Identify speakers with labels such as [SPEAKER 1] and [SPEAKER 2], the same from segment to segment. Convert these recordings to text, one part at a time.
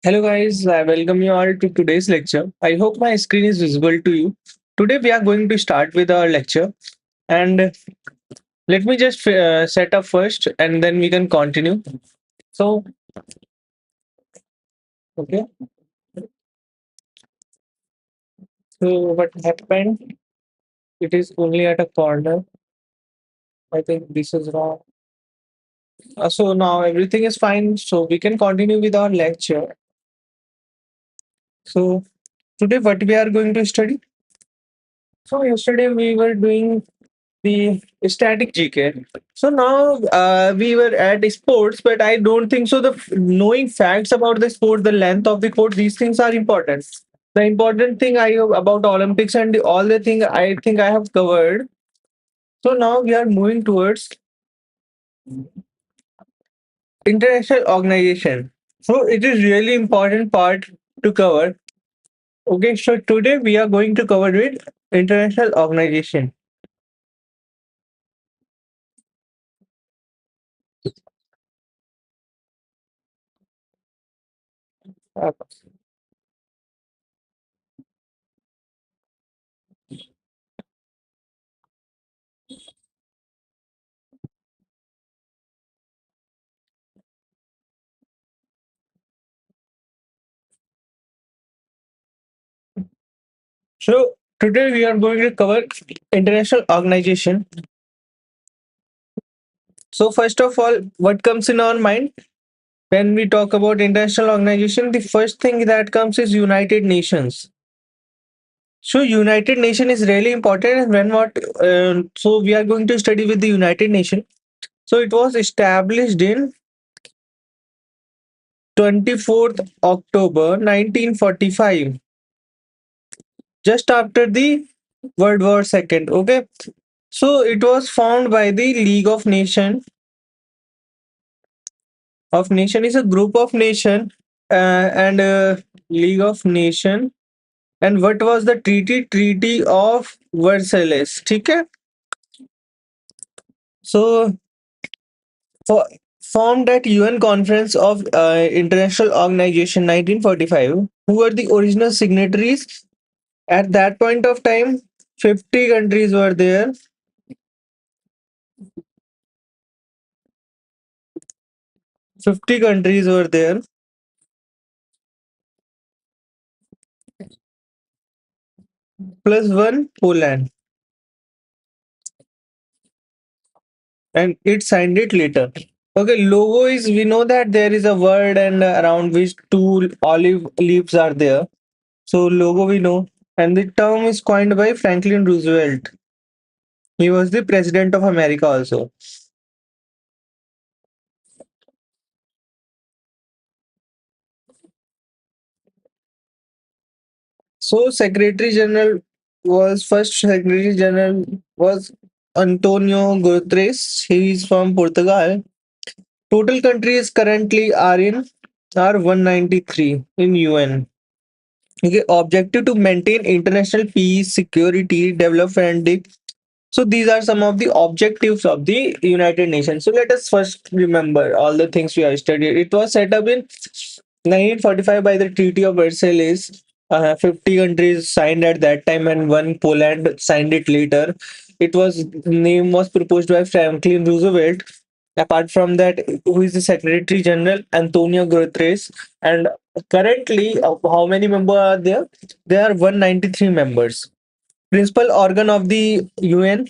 [SPEAKER 1] Hello guys, I welcome you all to today's lecture. I hope my screen is visible to you. Today we are going to start with our lecture and let me just set up first and then we can continue. So, okay. So what happened? It is only at a corner. I think this is wrong. So now everything is fine. So we can continue with our lecture. So today what we are going to study? So yesterday we were doing the static GK. So now we were at sports, but I don't think so. Knowing facts about the sport, the length of the court, these things are important. The important thing I about Olympics and all the thing I think I have covered. So now we are moving towards international organization. So it is really important part to cover. Okay, so today we are going to cover with international organization. Uh, So today we are going to cover international organization. So first of all, what comes in our mind when we talk about international organization? The first thing that comes is United Nations. So United Nation is really important. And when what? So we are going to study with the United Nation. So it was established in 24th October 1945, just after the World War II. Okay, so it was formed by the League of Nations. Of Nation is a group of nation and League of Nation. And what was the treaty? Treaty of Versailles. Okay. So for, formed at UN Conference of International Organization 1945. Who were the original signatories? At that point of time, 50 countries were there. 50 countries were there, plus one Poland, and it signed it later. Okay, logo is, we know that there is a word and around which two olive leaves are there. So logo we know, and the term is coined by Franklin Roosevelt. He was the president of America also. So Secretary General was first Secretary General was Antonio Guterres. He is from Portugal. Total countries currently are 193 in UN. Okay, objective to maintain international peace, security, development. So these are some of the objectives of the United Nations. So let us first remember all the things we have studied. It was set up in 1945 by the Treaty of Versailles. 50 countries signed at that time, and one Poland signed it later. It was name was proposed by Franklin Roosevelt. Apart from that, who is the Secretary General? Antonio Guterres. And currently, how many members are there? There are 193 members. Principal organ of the UN.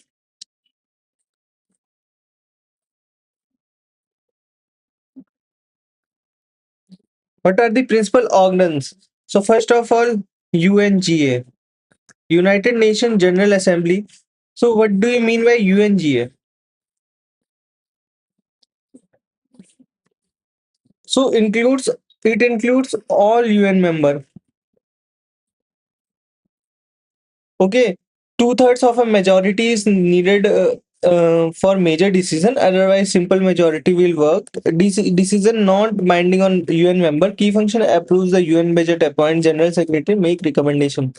[SPEAKER 1] What are the principal organs? So first of all, UNGA, United Nations General Assembly. So what do you mean by UNGA? So includes all UN member. Okay, two-thirds of a majority is needed for major decision. Otherwise, simple majority will work. Decision not binding on UN member. Key function approves the UN budget, appoint general secretary, make recommendation.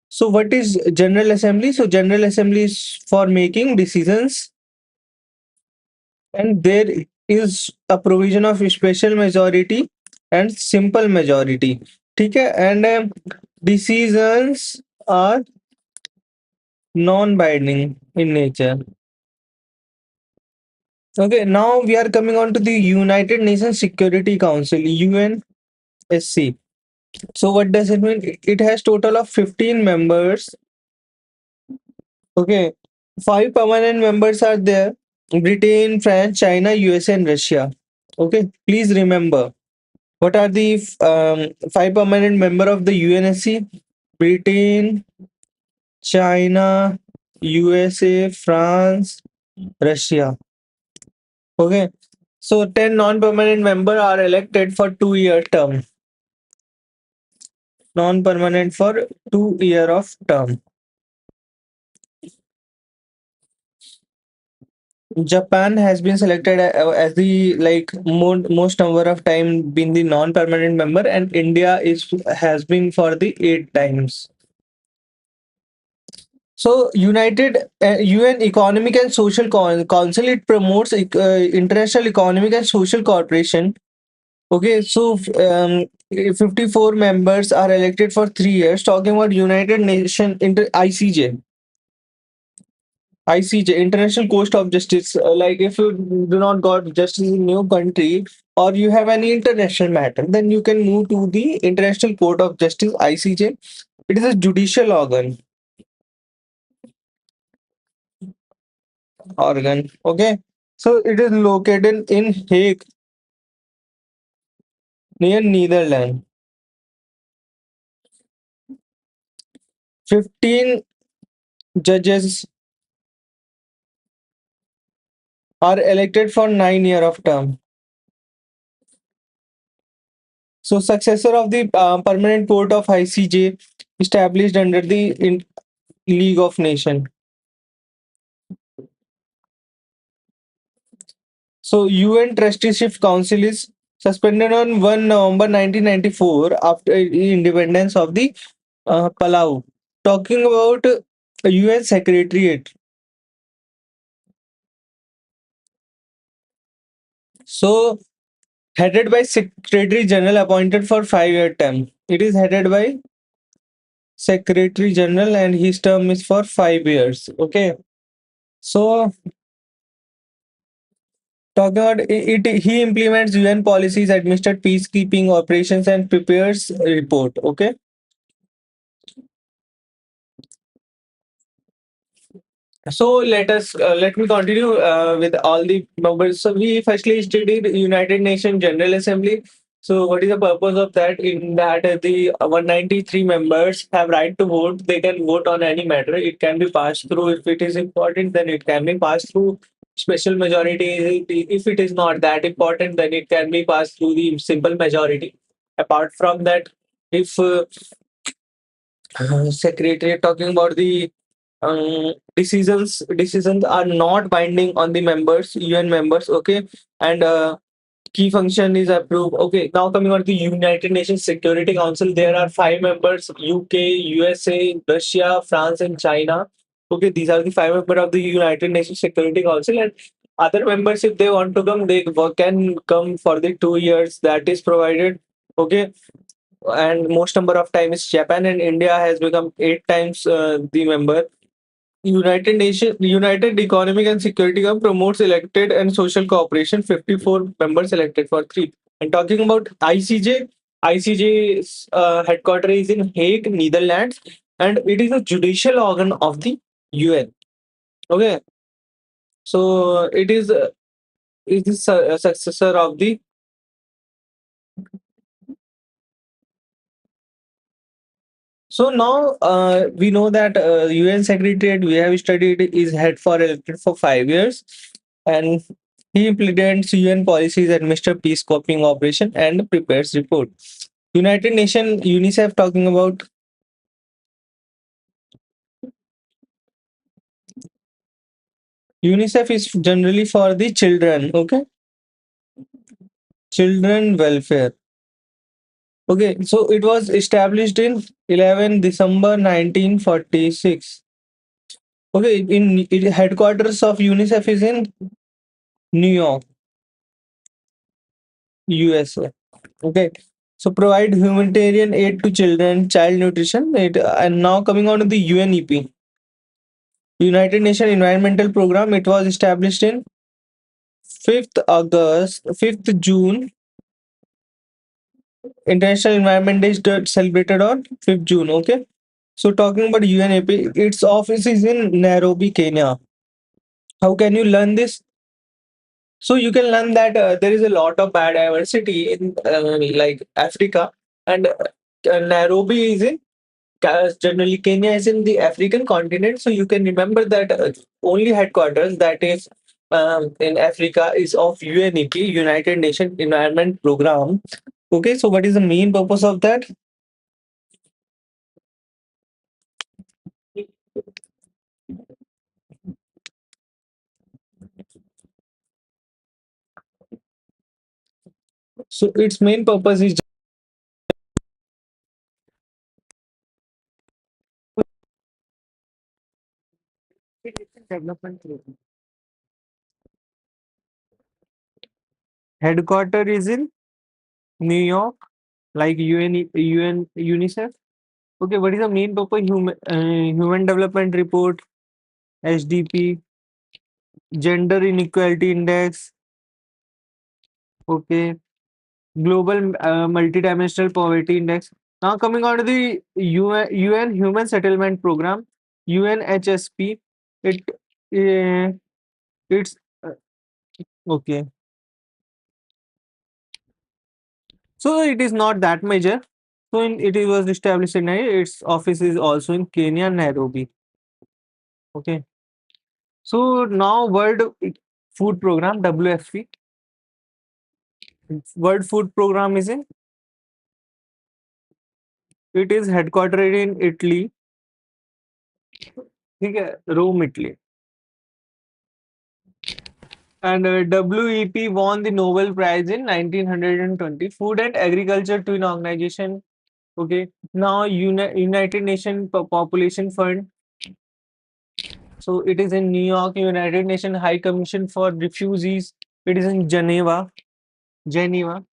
[SPEAKER 1] So what is General Assembly? So General Assembly is for making decisions, and there is a provision of special majority and simple majority. ठीक है, and decisions are non-binding in nature. Okay, now we are coming on to the United Nations Security Council, UNSC. So what does it mean? It has total of 15 members. Okay, 5 permanent members are there: Britain, France, China, USA, and Russia. Okay, please remember what are the 5 permanent member of the UNSC: Britain, China, USA, France, Russia. Okay, so 10 non-permanent member are elected for 2-year term. Non-permanent for 2 year of term. Japan has been selected as the most number of time been the non-permanent member, and India has been for the 8 times. So United UN Economic and Social Council, it promotes international economic and social cooperation. Okay, so 54 members are elected for 3 years. Talking about United Nation ICJ. ICJ, International Court of Justice. Like if you do not got justice in your country or you have any international matter, then you can move to the International Court of Justice, ICJ. It is a judicial organ. Okay, so it is located in Hague, near Netherlands. 15 judges are elected for 9 year of term. So successor of the permanent court of ICJ established under the League of Nations. So UN Trusteeship Council is suspended on 1 November 1994 after independence of the Palau. Talking about UN Secretariat. So headed by Secretary General appointed for 5-year term. It is headed by Secretary General and his term is for 5 years. Okay. So talking about he implements UN policies, administers peacekeeping operations, and prepares a report. Okay. So let me continue with all the members. So we firstly studied United Nations General Assembly. So what is the purpose of that? In that the 193 members have right to vote. They can vote on any matter. It can be passed through if it is important. Then it can be passed through special majority. If it is not that important, then it can be passed through the simple majority. Apart from that, if secretary talking about the decisions are not binding on the members, UN members. Okay, and key function is approved. Okay, now coming on to the United Nations Security Council, there are 5 members: UK, USA, Russia, France, and China. Okay, these are the 5 members of the United Nations Security Council, and other members, if they want to come, they can come for the 2 years that is provided. Okay, and most number of times Japan and India has become 8 times the member. United Economic and Security Council promotes elected and social cooperation. 54 members elected for 3. And talking about ICJ, ICJ's headquarters is in Hague, Netherlands, and it is a judicial organ of the UN. Okay, so it is a successor of the. So now we know that UN Secretariat we have studied is head for elected for 5 years, and he implements UN policies, administers peacekeeping operation, and prepares report. United Nations UNICEF talking about UNICEF is generally for the children. Okay, children welfare. Okay, so it was established in 11 December 1946. Okay, headquarters of UNICEF is in New York, USA. Okay, So provide humanitarian aid to children, child nutrition. And now coming on to the UNEP, United Nations Environmental Program. It was established in 5th June. International Environment Day is celebrated on 5th June. Okay. So talking about UNEP, its office is in Nairobi, Kenya. How can you learn this? So you can learn that there is a lot of biodiversity in like Africa, and Nairobi is in generally Kenya is in the African continent. So you can remember that only headquarters that is in Africa is of UNEP, United Nations Environment Program. Okay, so what is the main purpose of that? So its main purpose is development program. Headquarter is in New York, like UNICEF. Okay, what is the main purpose? Human Development Report, HDP, Gender Inequality Index. Okay, Global Multidimensional Poverty Index. Now coming on to the UN Human Settlement Program, UNHSP. It it's okay. So it is not that major. So it was established in its office is also in Kenya, Nairobi. Okay. So now World Food Program WFP. World Food Program is in. It is headquartered in Italy. ठीक है, Rome, Italy. And WEP won the Nobel Prize in 1920. Food and Agriculture Twin Organization. Okay. Now United Nations Population Fund. So it is in New York, United Nations High Commission for Refugees. It is in Geneva. Geneva.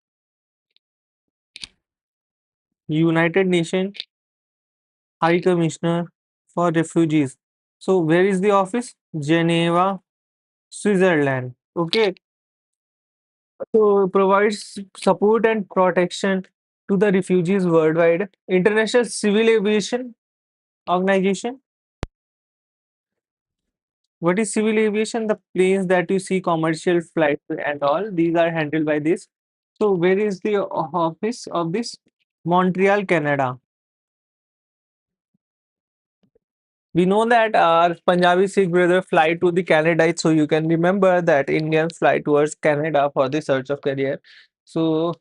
[SPEAKER 1] United Nations High Commissioner for Refugees. So where is the office? Geneva, Switzerland. Okay. So provides support and protection to the refugees worldwide. International Civil Aviation Organization. What is civil aviation? The planes that you see, commercial flights and all, these are handled by this. So where is the office of this? Montreal, Canada. We know that our Punjabi Sikh brother fly to the Canada, so you can remember that Indians fly towards Canada for the search of career. So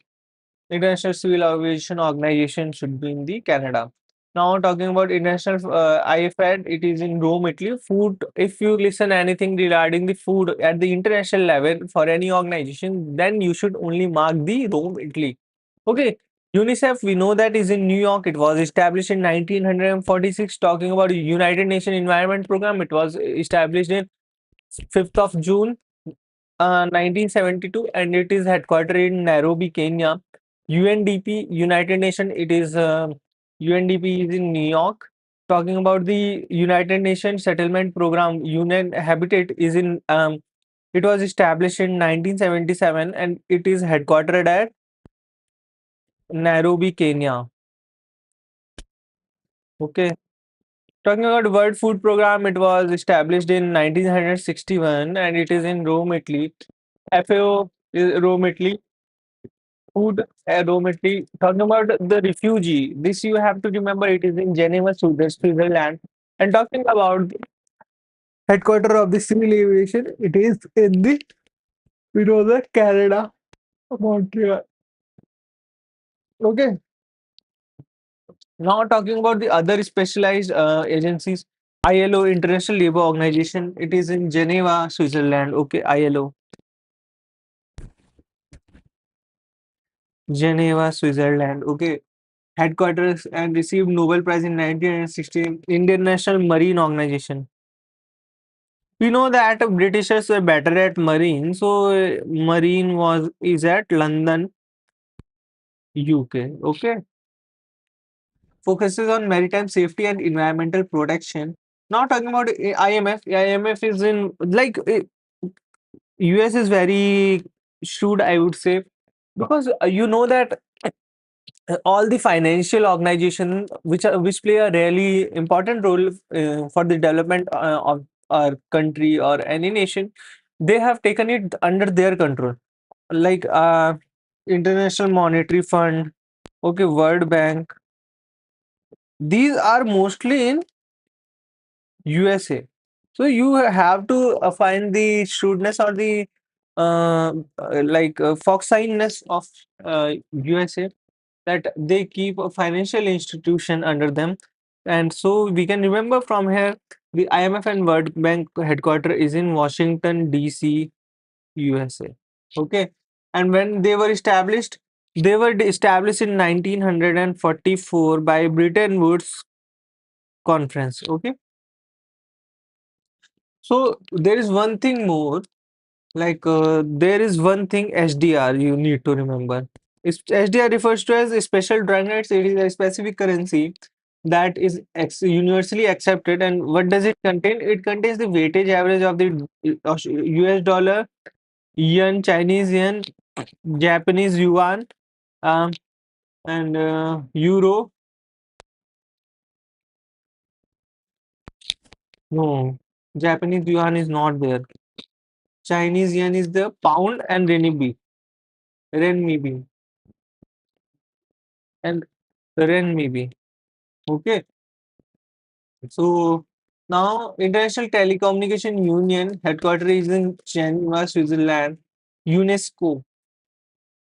[SPEAKER 1] International Civil Aviation Organization should be in the Canada. Now talking about international IFAD, it is in Rome, Italy. Food. If you listen anything regarding the food at the international level for any organization, then you should only mark the Rome, Italy. Okay. UNICEF, we know that is in New York. It was established in 1946. Talking about United Nations Environment Program, it was established in 5th of June 1972, and it is headquartered in Nairobi, Kenya. UNDP, United Nations, it is UNDP is in New York. Talking about the United Nations Settlement Program, UN Habitat is in it was established in 1977, and it is headquartered at Nairobi, Kenya. Okay. Talking about World Food Program, it was established in 1961, and it is in Rome, Italy. FAO is Rome, Italy. Food Aromaty. Talking about the refugee, this you have to remember it is in Geneva, Switzerland. And talking about the headquarter of the civil aviation, it is in the we know the Canada, Montreal. Okay. Now talking about the other specialized agencies, ILO, International Labour Organization, it is in Geneva, Switzerland. Okay, ILO, Geneva, Switzerland. Okay. Headquarters and received Nobel Prize in 1916. International Marine Organization. We know that Britishers were better at marine, so marine was is at London, UK. Okay, focuses on maritime safety and environmental protection. Not talking about IMF. IMF is in like US is very shrewd, I would say, because you know that all the financial organization which play a really important role for the development of our country or any nation, they have taken it under their control, like International Monetary Fund, okay, World Bank. These are mostly in USA. So you have to find the shrewdness or the foxiness of USA, that they keep a financial institution under them. And so we can remember from here the IMF and World Bank headquarter is in Washington DC, USA. Okay. And when they were established in 1944 by Bretton Woods Conference. Okay. So there is one thing more, there is one thing SDR you need to remember. SDR refers to as a special drawing rights. It is a specific currency that is universally accepted. And what does it contain? It contains the weightage average of the US dollar, yen, Chinese yen, Japanese yuan, um, and euro. No, Japanese yuan is not there. Chinese yen is the pound and renminbi, and renminbi. Okay. So now International Telecommunication Union headquarters is in Geneva, Switzerland. UNESCO.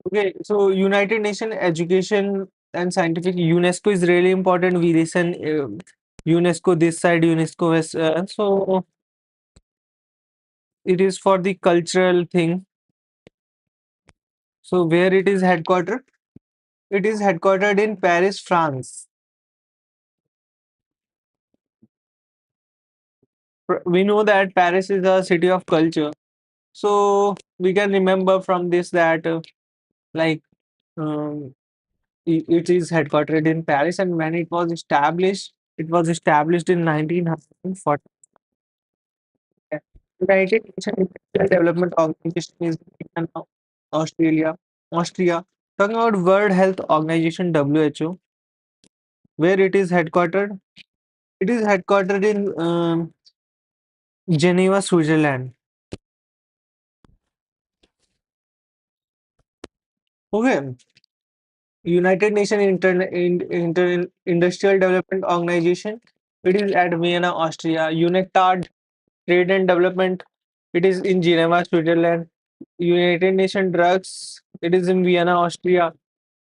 [SPEAKER 1] Okay, so United Nations Education and Scientific, UNESCO is really important. We listen UNESCO this side, UNESCO west. So it is for the cultural thing. So where it is headquartered? It is headquartered in Paris, France. We know that Paris is a city of culture. So we can remember from this that like um, it is headquartered in Paris, and when it was established in 1940. United Nations Development Organization is in Australia, Austria. Talking about World Health Organization WHO, where it is headquartered. It is headquartered in Geneva, Switzerland. Okay. United Nations Industrial Development Organization. It is at Vienna, Austria. UNCTAD Trade and Development. It is in Geneva, Switzerland. United Nations Drugs. It is in Vienna, Austria.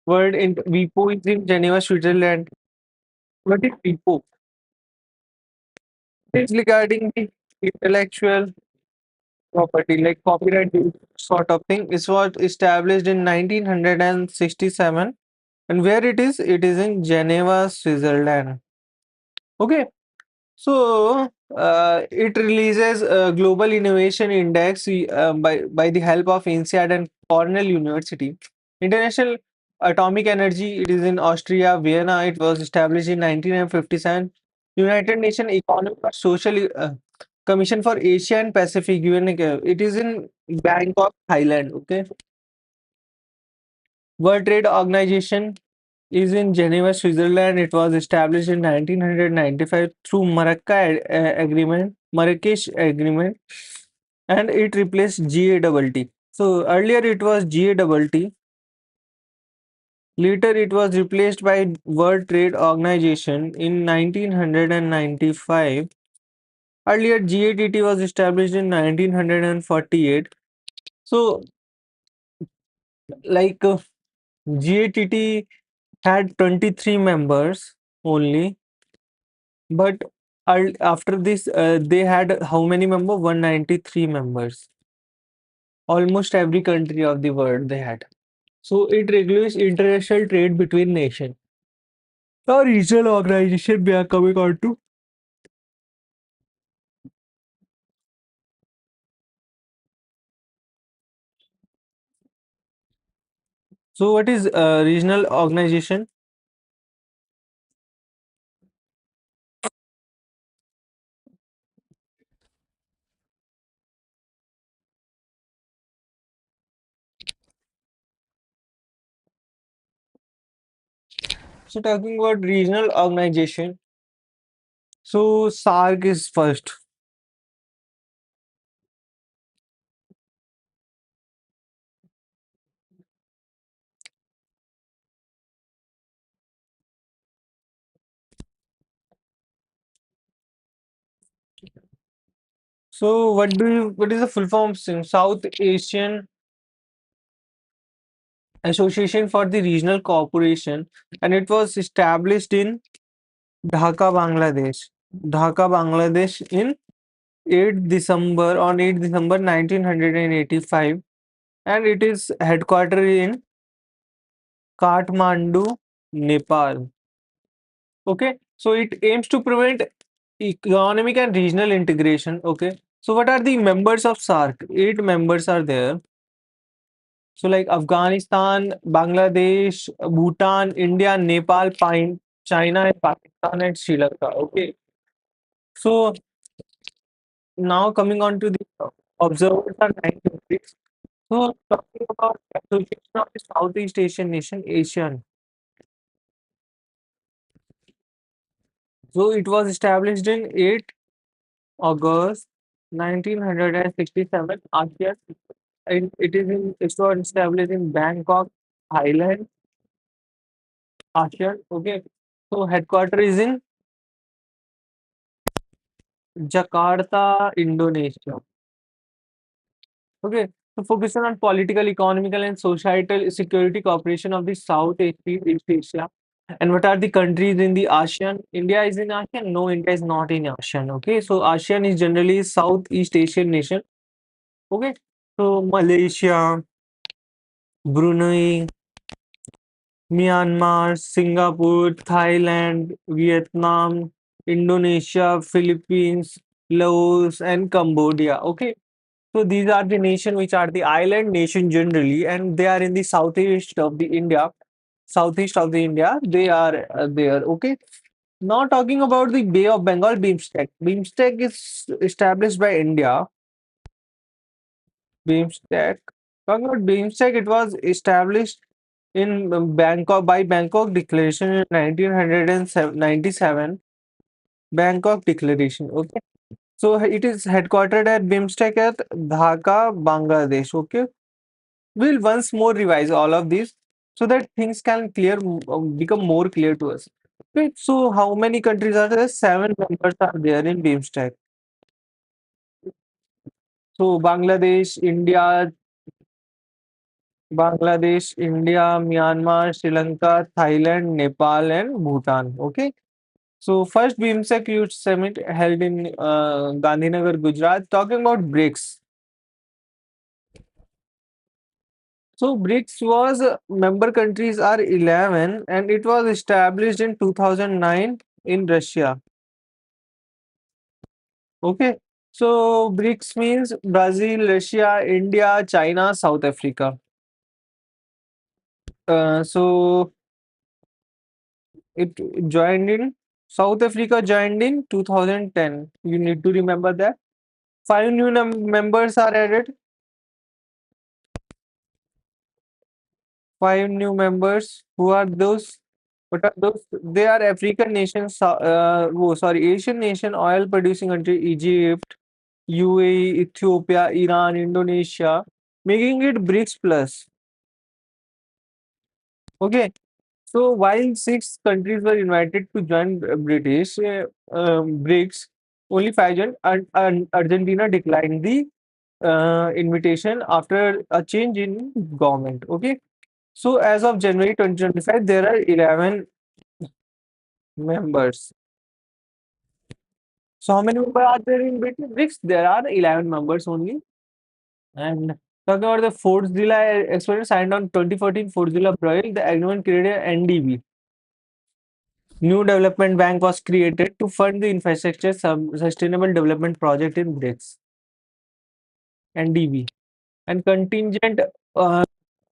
[SPEAKER 1] WIPO is in Geneva, Switzerland. What is WIPO? It is regarding the intellectual property, like copyright sort of thing. It was established in 1967. And where it is? It is in Geneva, Switzerland. Okay. So it releases a global innovation index by the help of INSEAD and Cornell University. International Atomic Energy. It is in Austria, Vienna. It was established in 1957. United Nations Economic and Social Commission for Asia and Pacific. It is in Bangkok, Thailand. Okay. World Trade Organization is in Geneva, Switzerland. It was established in 1995 through Marrakesh Agreement, and it replaced GATT. So earlier it was GATT. Later it was replaced by World Trade Organization in 1995. Earlier GATT was established in 1948. So like GATT had 23 members only, but after this, they had how many members? 193 members. Almost every country of the world they had. So it regulates international trade between nations. A regional organization we are coming on to. So what is regional organization? So talking about regional organization, so SARC is first. So what is the full form of South Asian Association for the Regional Cooperation, and it was established in Dhaka, Bangladesh. Dhaka, Bangladesh in 8th December 1985, and it is headquartered in Kathmandu, Nepal. Okay, so it aims to prevent economic and regional integration. Okay, so what are the members of SARC? 8 members are there. So like Afghanistan, Bangladesh, Bhutan, India, Nepal, China, and Pakistan and Sri Lanka. Okay, so now coming on to the observers are 9 countries. So talking about Association of the Southeast Asian Nation, ASEAN. So it was established in 8 August 1967. ASEAN. And it was established in Bangkok, Thailand, ASEAN. Okay. So headquarters is in Jakarta, Indonesia. Okay. So focusing on political, economical, and societal security cooperation of the East Asia. And what are the countries in the ASEAN? India is in ASEAN? No, India is not in ASEAN. Okay. So ASEAN is generally Southeast Asian nation. Okay. So Malaysia, Brunei, Myanmar, Singapore, Thailand, Vietnam, Indonesia, Philippines, Laos, and Cambodia. Okay. So these are the nation which are the island nation generally, and they are in the southeast of the India. Southeast of the India, they are there. Okay. Now talking about the Bay of Bengal BIMSTEC. BIMSTEC is established by India. BIMSTEC. Talking about BIMSTEC, it was established in Bangkok by Bangkok Declaration in 1997. Bangkok Declaration. Okay. So it is headquartered at BIMSTEC at Dhaka, Bangladesh. Okay. We'll once more revise all of these so that things can become more clear to us. Okay. So how many countries are there? 7 members are there in BIMSTEC. So Bangladesh, India, Myanmar, Sri Lanka, Thailand, Nepal, and Bhutan. Okay. So first BIMSTEC Youth Summit held in Gandhinagar, Gujarat. Talking about BRICS. So BRICS was member countries are 11, and it was established in 2009 in Russia. Okay. So BRICS means Brazil, Russia, India, China, South Africa. So it joined in South Africa joined in 2010. You need to remember that. 5 new members are added. 5 new members. Who are those? What are those? They are African nations. Asian nation, oil producing country Egypt, UAE, Ethiopia, Iran, Indonesia, making it BRICS plus. Okay. So while 6 countries were invited to join British BRICS, only 5 joined, and Argentina declined the invitation after a change in government. Okay. So as of January 2025, there are 11 members. So how many members are there in BRICS? There are 11 members only. And talking about the Fort Zilla experiment signed on 2014 Fort Zilla Broil, the agreement created NDB. New Development Bank was created to fund the infrastructure sustainable development project in BRICS. NDB. And contingent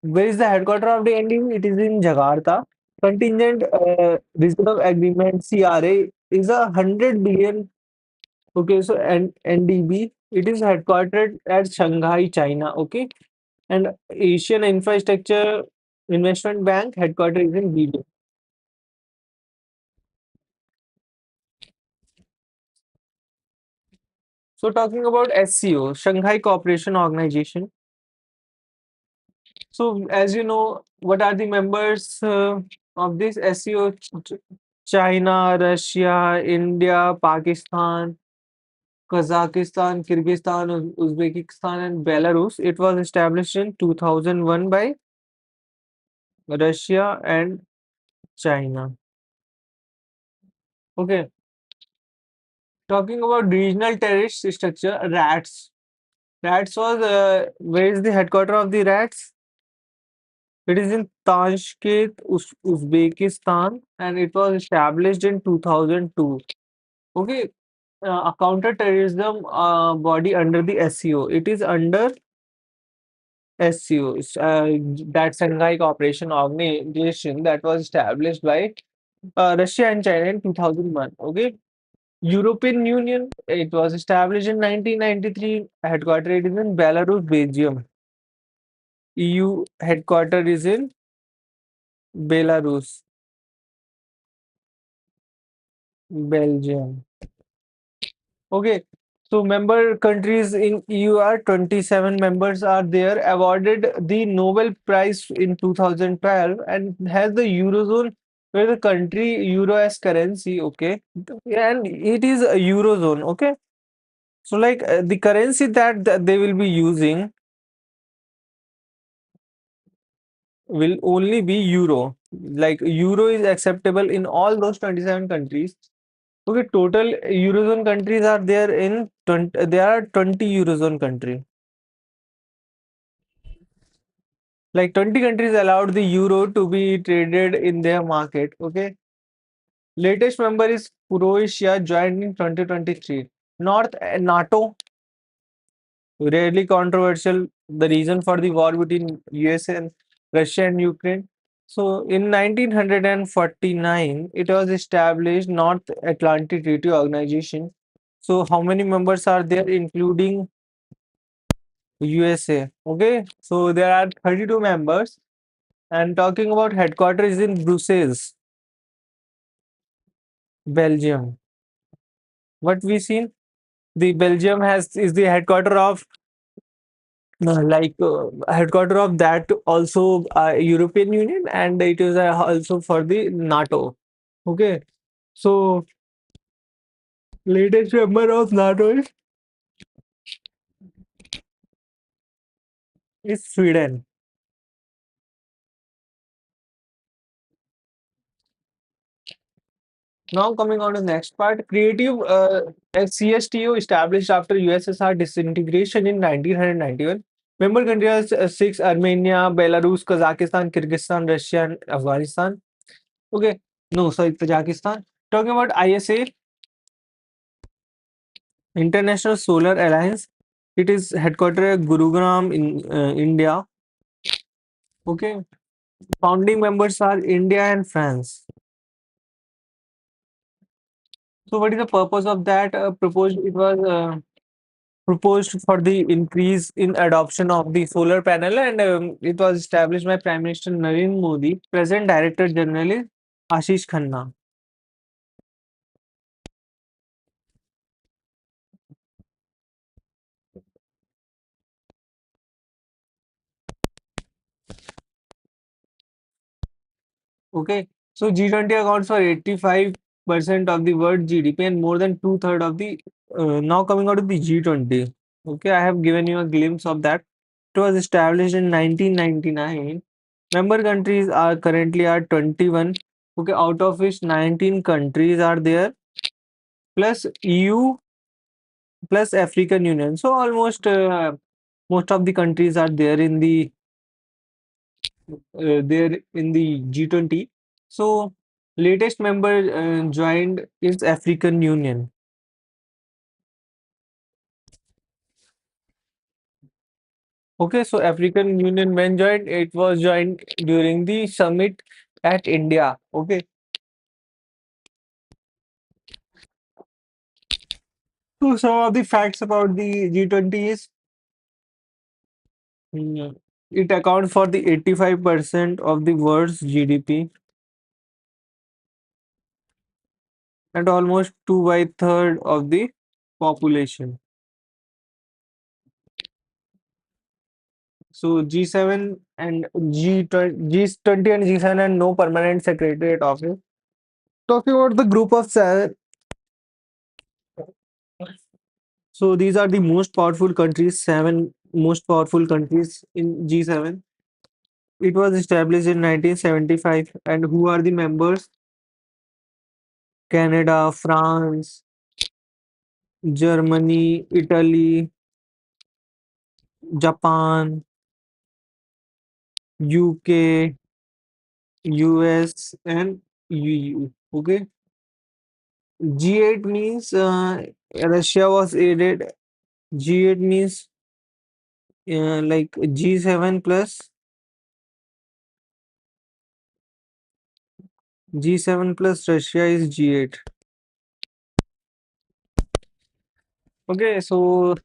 [SPEAKER 1] Where is the headquarter of the NDB? It is in Jakarta. Contingent Reserve Agreement (CRA) is 100 billion. Okay, so NDB, it is headquartered at Shanghai, China. Okay, and Asian Infrastructure Investment Bank headquarters is in Beijing. So talking about SCO, Shanghai Cooperation Organization. So as you know, what are the members of this SCO? China, Russia, India, Pakistan, Kazakhstan, Kyrgyzstan, Uzbekistan, and Belarus. It was established in 2001 by Russia and China. Okay, talking about regional terrorist structure, RATS. RATS was where is the headquarter of the RATS? It is in Tashkent, Uzbekistan, and it was established in 2002. Okay, a counter-terrorism body under the SCO. It is under SCO, that Shanghai Cooperation Organization that was established by Russia and China in 2001. Okay, European Union. It was established in 1993. Headquarters is in Belarus, Belgium. EU headquarters is in Belarus, Belgium. Okay, so member countries in EU are 27 members are there, awarded the Nobel Prize in 2012 and has the Eurozone where the country Euro as currency, okay? And it is a Eurozone, okay? So like the currency that they will be using will only be Euro. Like Euro is acceptable in all those 27 countries. Okay, total Eurozone countries are there in 20, there are 20 Eurozone countries. Like 20 countries allowed the euro to be traded in their market. Okay. Latest member is Croatia, joined in 2023. North NATO, rarely controversial. The reason for the war between US and Russia and Ukraine. So in 1949, it was established North Atlantic Treaty Organization. So how many members are there, including USA? Okay. So there are 32 members. And talking about headquarters is in Brussels, Belgium. What we seen, the Belgium has is the headquarter of headquarter of that also European Union, and it is also for the NATO. Okay, so latest member of NATO is Sweden. Now coming on to the next part, creative CSTO established after USSR disintegration in 1991. Member countries six: Armenia, Belarus, Kazakhstan, Kyrgyzstan, Russia, and Afghanistan. Okay, no, sorry, Tajikistan. Talking about ISA, International Solar Alliance. It is headquartered at Gurugram in India. Okay, founding members are India and France. So, what is the purpose of that proposed? It was proposed for the increase in adoption of the solar panel, and it was established by Prime Minister Narendra Modi. Present Director General is Ashish Khanna. Okay, so G20 accounts for 85% of the world GDP and more than two-thirds of the. Now coming out of the G20. Okay, I have given you a glimpse of that. It was established in 1999. Member countries are currently at 21. Okay, out of which 19 countries are there, plus EU, plus African Union. So almost most of the countries are there in the G20. So latest member joined is African Union. Okay, so African Union when joined, it was joined during the summit at India. Okay, so some of the facts about the G20 is mm, it accounts for the 85% of the world's GDP and almost 2 by third of the population. So G7 and G20, G20 and G7 and no permanent secretariat office. Talking about the group of seven, so these are the most powerful countries, seven most powerful countries in G7. It was established in 1975, and who are the members? Canada, France, Germany, Italy, Japan, UK, US, and EU. Okay. G8 means Russia was added. G8 means like G7 plus G7 plus Russia is G8. Okay, so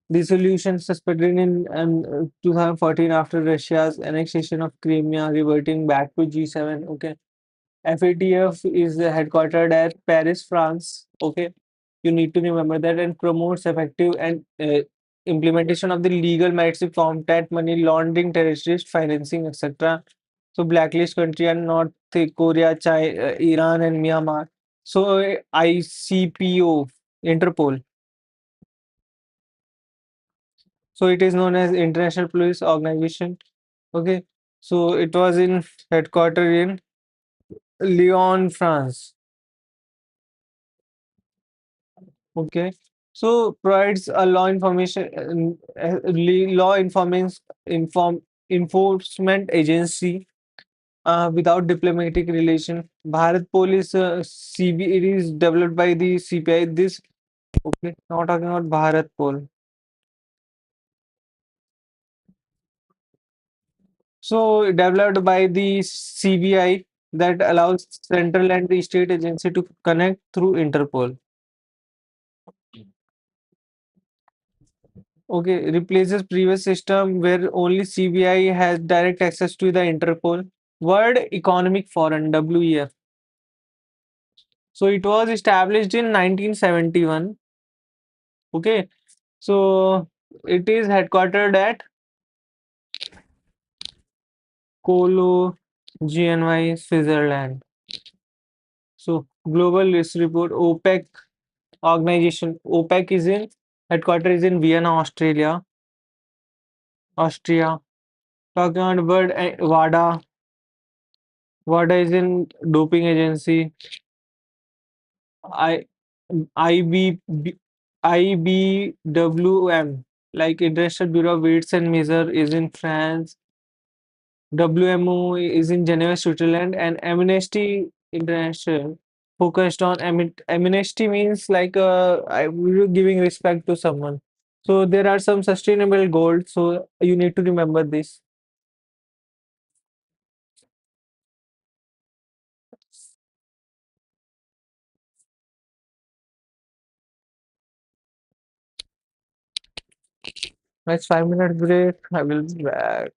[SPEAKER 1] the solution suspended in 2014 after Russia's annexation of Crimea, reverting back to G7. Okay, FATF is headquartered at Paris, France. Okay, you need to remember that and promotes effective and implementation of the legal measures to combat money laundering, terrorist financing, etc. So blacklist country are North Korea, China, Iran, and Myanmar. So ICPO, Interpol. So it is known as International Police Organization. Okay, so it was in headquartered in Lyon, France. Okay, so provides a law information, law enforcement agency without diplomatic relation. Bharat Police CB it is developed by the CPI. This okay, now talking about Bharat Pol. So developed by the CBI that allows central and the state agency to connect through Interpol. Okay, replaces previous system where only CBI has direct access to the Interpol. World Economic Forum WEF. So it was established in 1971. Okay, so it is headquartered at Colo, GNY, Switzerland. So global risk report OPEC organization. OPEC is in headquarters is in Vienna, Australia, Austria. Talking about word WADA. WADA is in doping agency. I IB IBWM like International Bureau of Weights and Measure is in France. WMO is in Geneva, Switzerland, and Amnesty International focused on amnesty means like we're giving respect to someone. So there are some sustainable goals. So you need to remember this. Next 5 minute break. I will be back.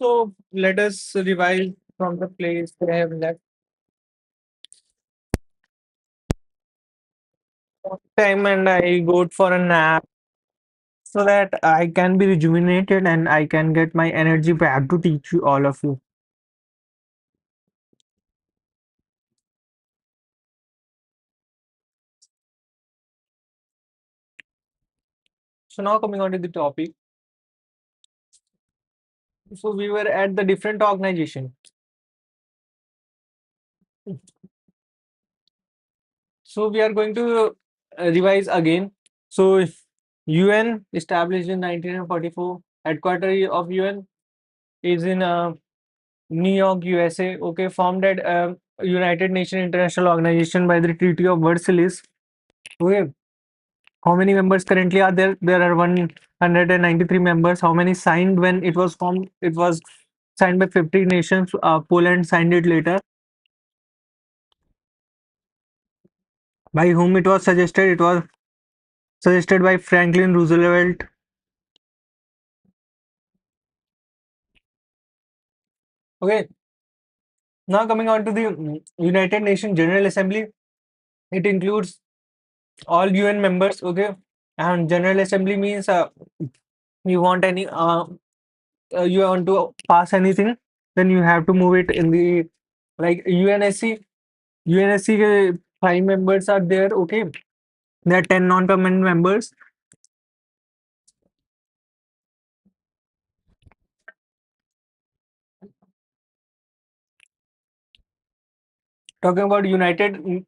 [SPEAKER 1] So let us revise from the place we have left time, and I go for a nap so that I can be rejuvenated and I can get my energy back to teach you all of you. So now coming on to the topic. So we were at the different organization. So we are going to revise again. So UN established in 1944. Headquarters of UN is in New York, USA. Okay, formed at United Nations International Organization by the Treaty of Versailles. Okay, how many members currently are there? There are 193 members. How many signed when it was formed? It was signed by 50 nations. Poland signed it later. By whom it was suggested? It was suggested by Franklin Roosevelt. Okay, now coming on to the United Nations General Assembly. It includes all UN members. Okay, and General Assembly means You want any you want to pass anything, then you have to move it in the like UNSC. UNSC 5 members are there. Okay, there are 10 non-permanent members. Talking about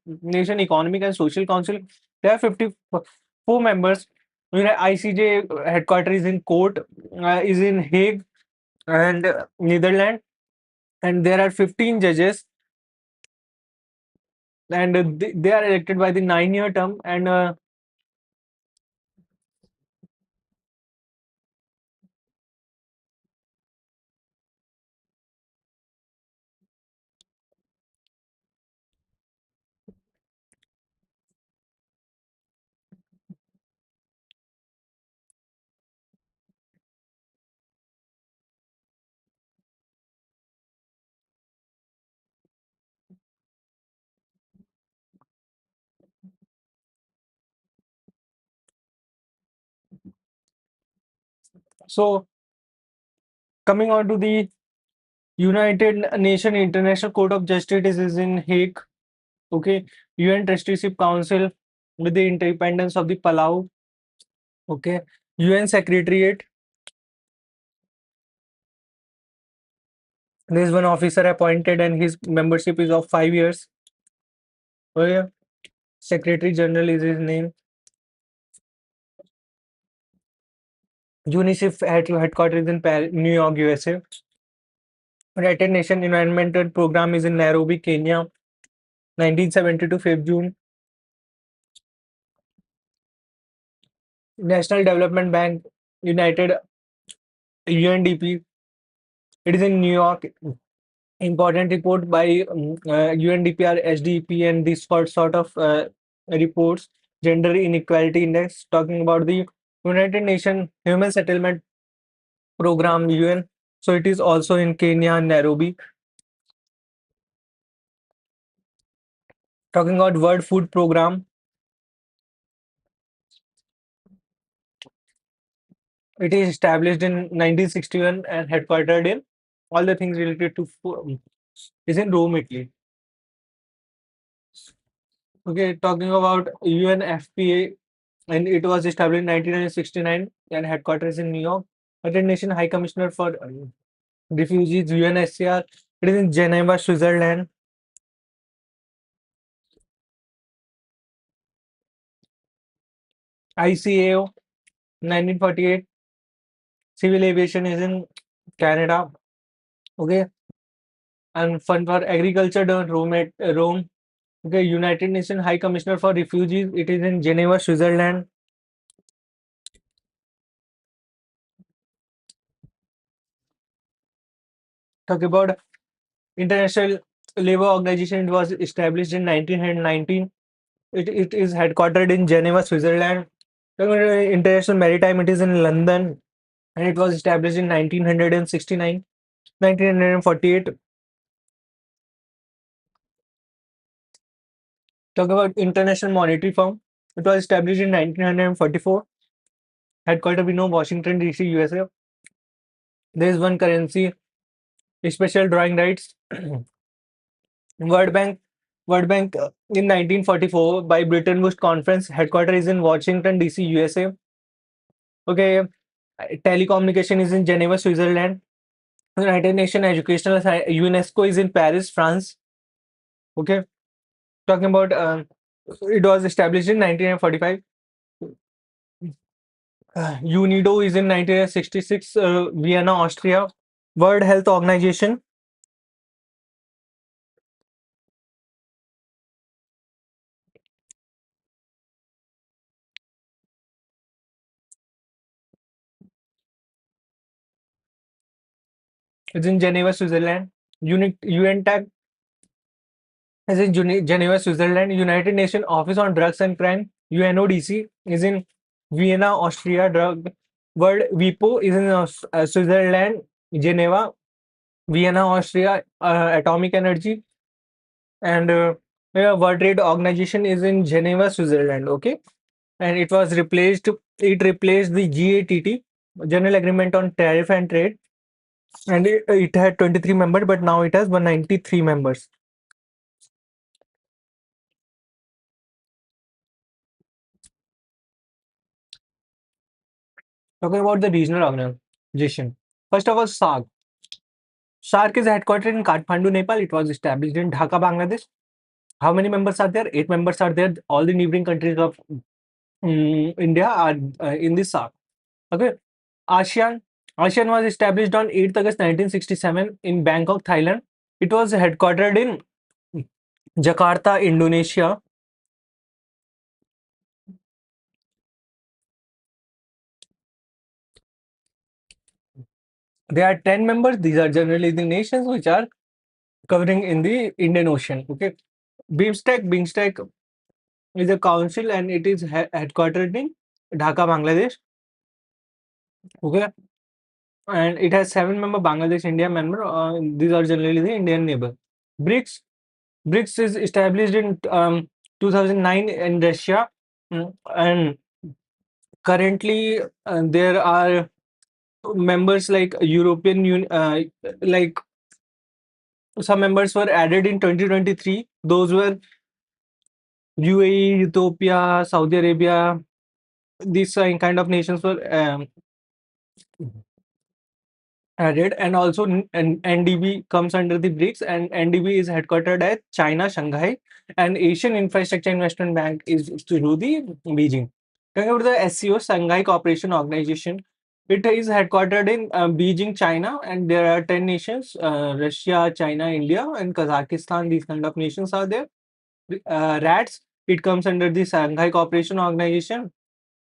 [SPEAKER 1] Nation Economic and Social Council, there are 54 members. ICJ headquarters is in court, is in Hague and Netherlands, and there are 15 judges, and they are elected by the 9-year term. And so coming on to the United Nation International Court of Justice is in Hague. Okay, UN Trusteeship Council with the independence of the Palau. Okay, UN Secretariat. There is one officer appointed, and his membership is of 5 years. Okay, Secretary General is his name. UNICEF headquarters in New York, USA. United Nations Environmental Program is in Nairobi, Kenya, 1972 5th June. National Development Bank, United UNDP. It is in New York. Important report by UNDP, SDP, and this sort of reports. Gender Inequality Index, talking about the United Nations Human Settlement Program, UN. So it is also in Kenya and Nairobi. Talking about World Food Program, it is established in 1961 and headquartered in all the things related to food is in Rome, Italy. Okay, talking about UNFPA, and it was established in 1969 and headquarters in New York. United Nations High Commissioner for Refugees, UNHCR. It is in Geneva, Switzerland. ICAO, 1948. Civil aviation is in Canada. Okay, and Fund for Agriculture done Rome at Rome. Okay, United Nations High Commissioner for Refugees. It is in Geneva, Switzerland. Talk about International Labour Organization. It was established in 1919. It is headquartered in Geneva, Switzerland. International Maritime, it is in London, and it was established in 1969, 1948. Talk about International Monetary Fund. It was established in 1944. Headquartered in Washington, D.C., USA. There is one currency, special drawing rights. World Bank, World Bank in 1944 by Bretton Woods Conference. Headquarters is in Washington, D.C., USA. Okay, telecommunication is in Geneva, Switzerland. United Nations Educational UNESCO is in Paris, France. Okay, talking about it was established in 1945. UNIDO is in 1966, Vienna, Austria. World Health Organization is in Geneva, Switzerland. UNTAC is in Geneva, Switzerland. United Nations Office on Drugs and Crime, UNODC, is in Vienna, Austria. World WIPO is in Switzerland, Geneva, Vienna, Austria. Atomic Energy, and World Trade Organization is in Geneva, Switzerland. Okay, and it was replaced. It replaced the GATT. General Agreement on Tariff and Trade, and it had 23 members, but now it has 193 members. Talking about the regional organization, first of all, SARC. SARC is headquartered in Kathmandu, Nepal. It was established in Dhaka, Bangladesh. How many members are there? 8 members are there. All the neighboring countries of India are in this SARC. Okay. ASEAN. ASEAN was established on 8th August 1967 in Bangkok, Thailand. It was headquartered in Jakarta, Indonesia. There are 10 members. These are generally the nations which are covering in the Indian Ocean. Okay. BIMSTEC is a council and it is headquartered in Dhaka, Bangladesh. Okay. And it has 7 member Bangladesh, India member. These are generally the Indian neighbor. BRICS. BRICS is established in 2009 in Russia. And currently there are members like European Union, like some members were added in 2023. Those were UAE, Ethiopia, Saudi Arabia. These kind of nations were added, and also NDB comes under the BRICS, and NDB is headquartered at China, Shanghai, and Asian Infrastructure Investment Bank is through the Beijing. Talking about the SCO, Shanghai Cooperation Organization, it is headquartered in Beijing, China, and there are 10 nations: Russia, China, India, and Kazakhstan. These kind of nations are there. RATS, it comes under the Shanghai Cooperation Organization.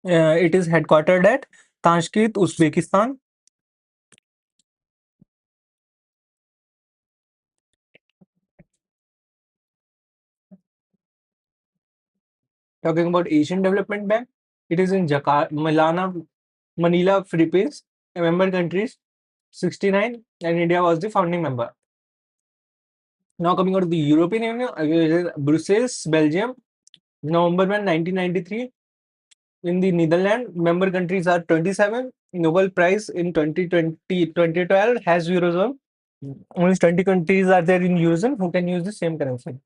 [SPEAKER 1] It is headquartered at Tashkent, Uzbekistan. Talking about Asian Development Bank, it is in Jakarta, Manila, Philippines. Member countries 69, and India was the founding member. Now coming out of the European Union, it is Brussels, Belgium, November 1, 1993. In the Netherlands, member countries are 27. Nobel Prize in 2012 has Eurozone. Only 20 countries are there in Eurozone who can use the same currency.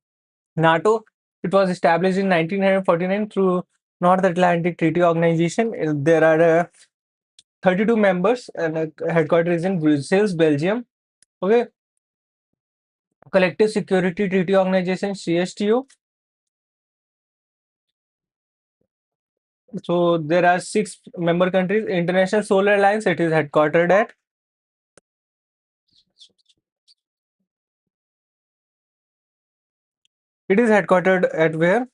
[SPEAKER 1] NATO, it was established in 1949 through North Atlantic Treaty Organization. There are 32 members, and headquarters is in Brussels, Belgium. Okay. Collective Security Treaty Organization, CSTO. So there are 6 member countries. International Solar Alliance, it is headquartered at. It is headquartered at where?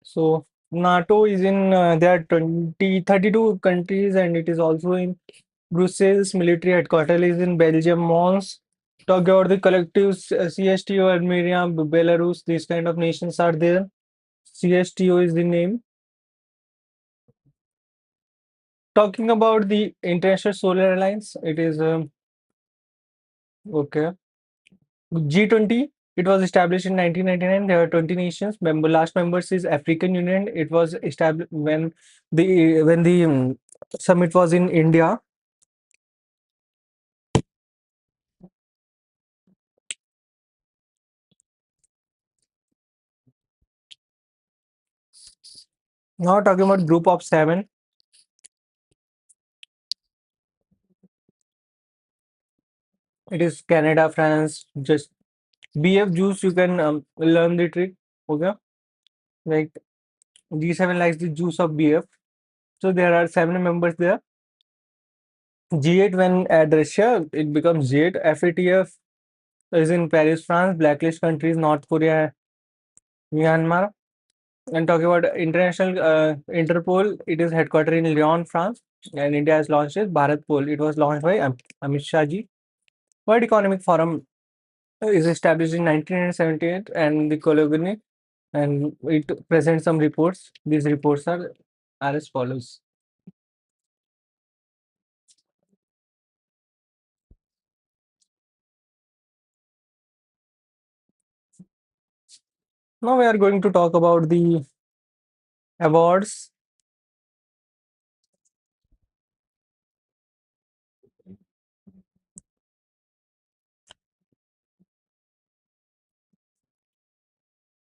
[SPEAKER 1] So NATO is in, there are 32 countries, and it is also in Brussels. Military headquarters is in Belgium, Mons. Talk about the collective CSTO, Armenia, Belarus, these kind of nations are there. CSTO is the name. Talking about the International Solar Alliance, it is okay. G20, it was established in 1999. There are 20 nations. Last members is African Union. It was established when the summit was in India. Now talking about group of 7. It is Canada, France, just BF juice. You can learn the trick. Okay, like G7 likes the juice of BF. So there are 7 members there. G8 when at Russia, it becomes G8. FATF is in Paris, France. Blacklist countries North Korea, Myanmar. And talking about international Interpol, it is headquartered in Lyon, France, and India has launched it. Bharat Pol, it was launched by Amit Shah ji. World Economic Forum is established in 1978, and the Cologny, and it presents some reports. These reports are as follows. Now we are going to talk about the awards.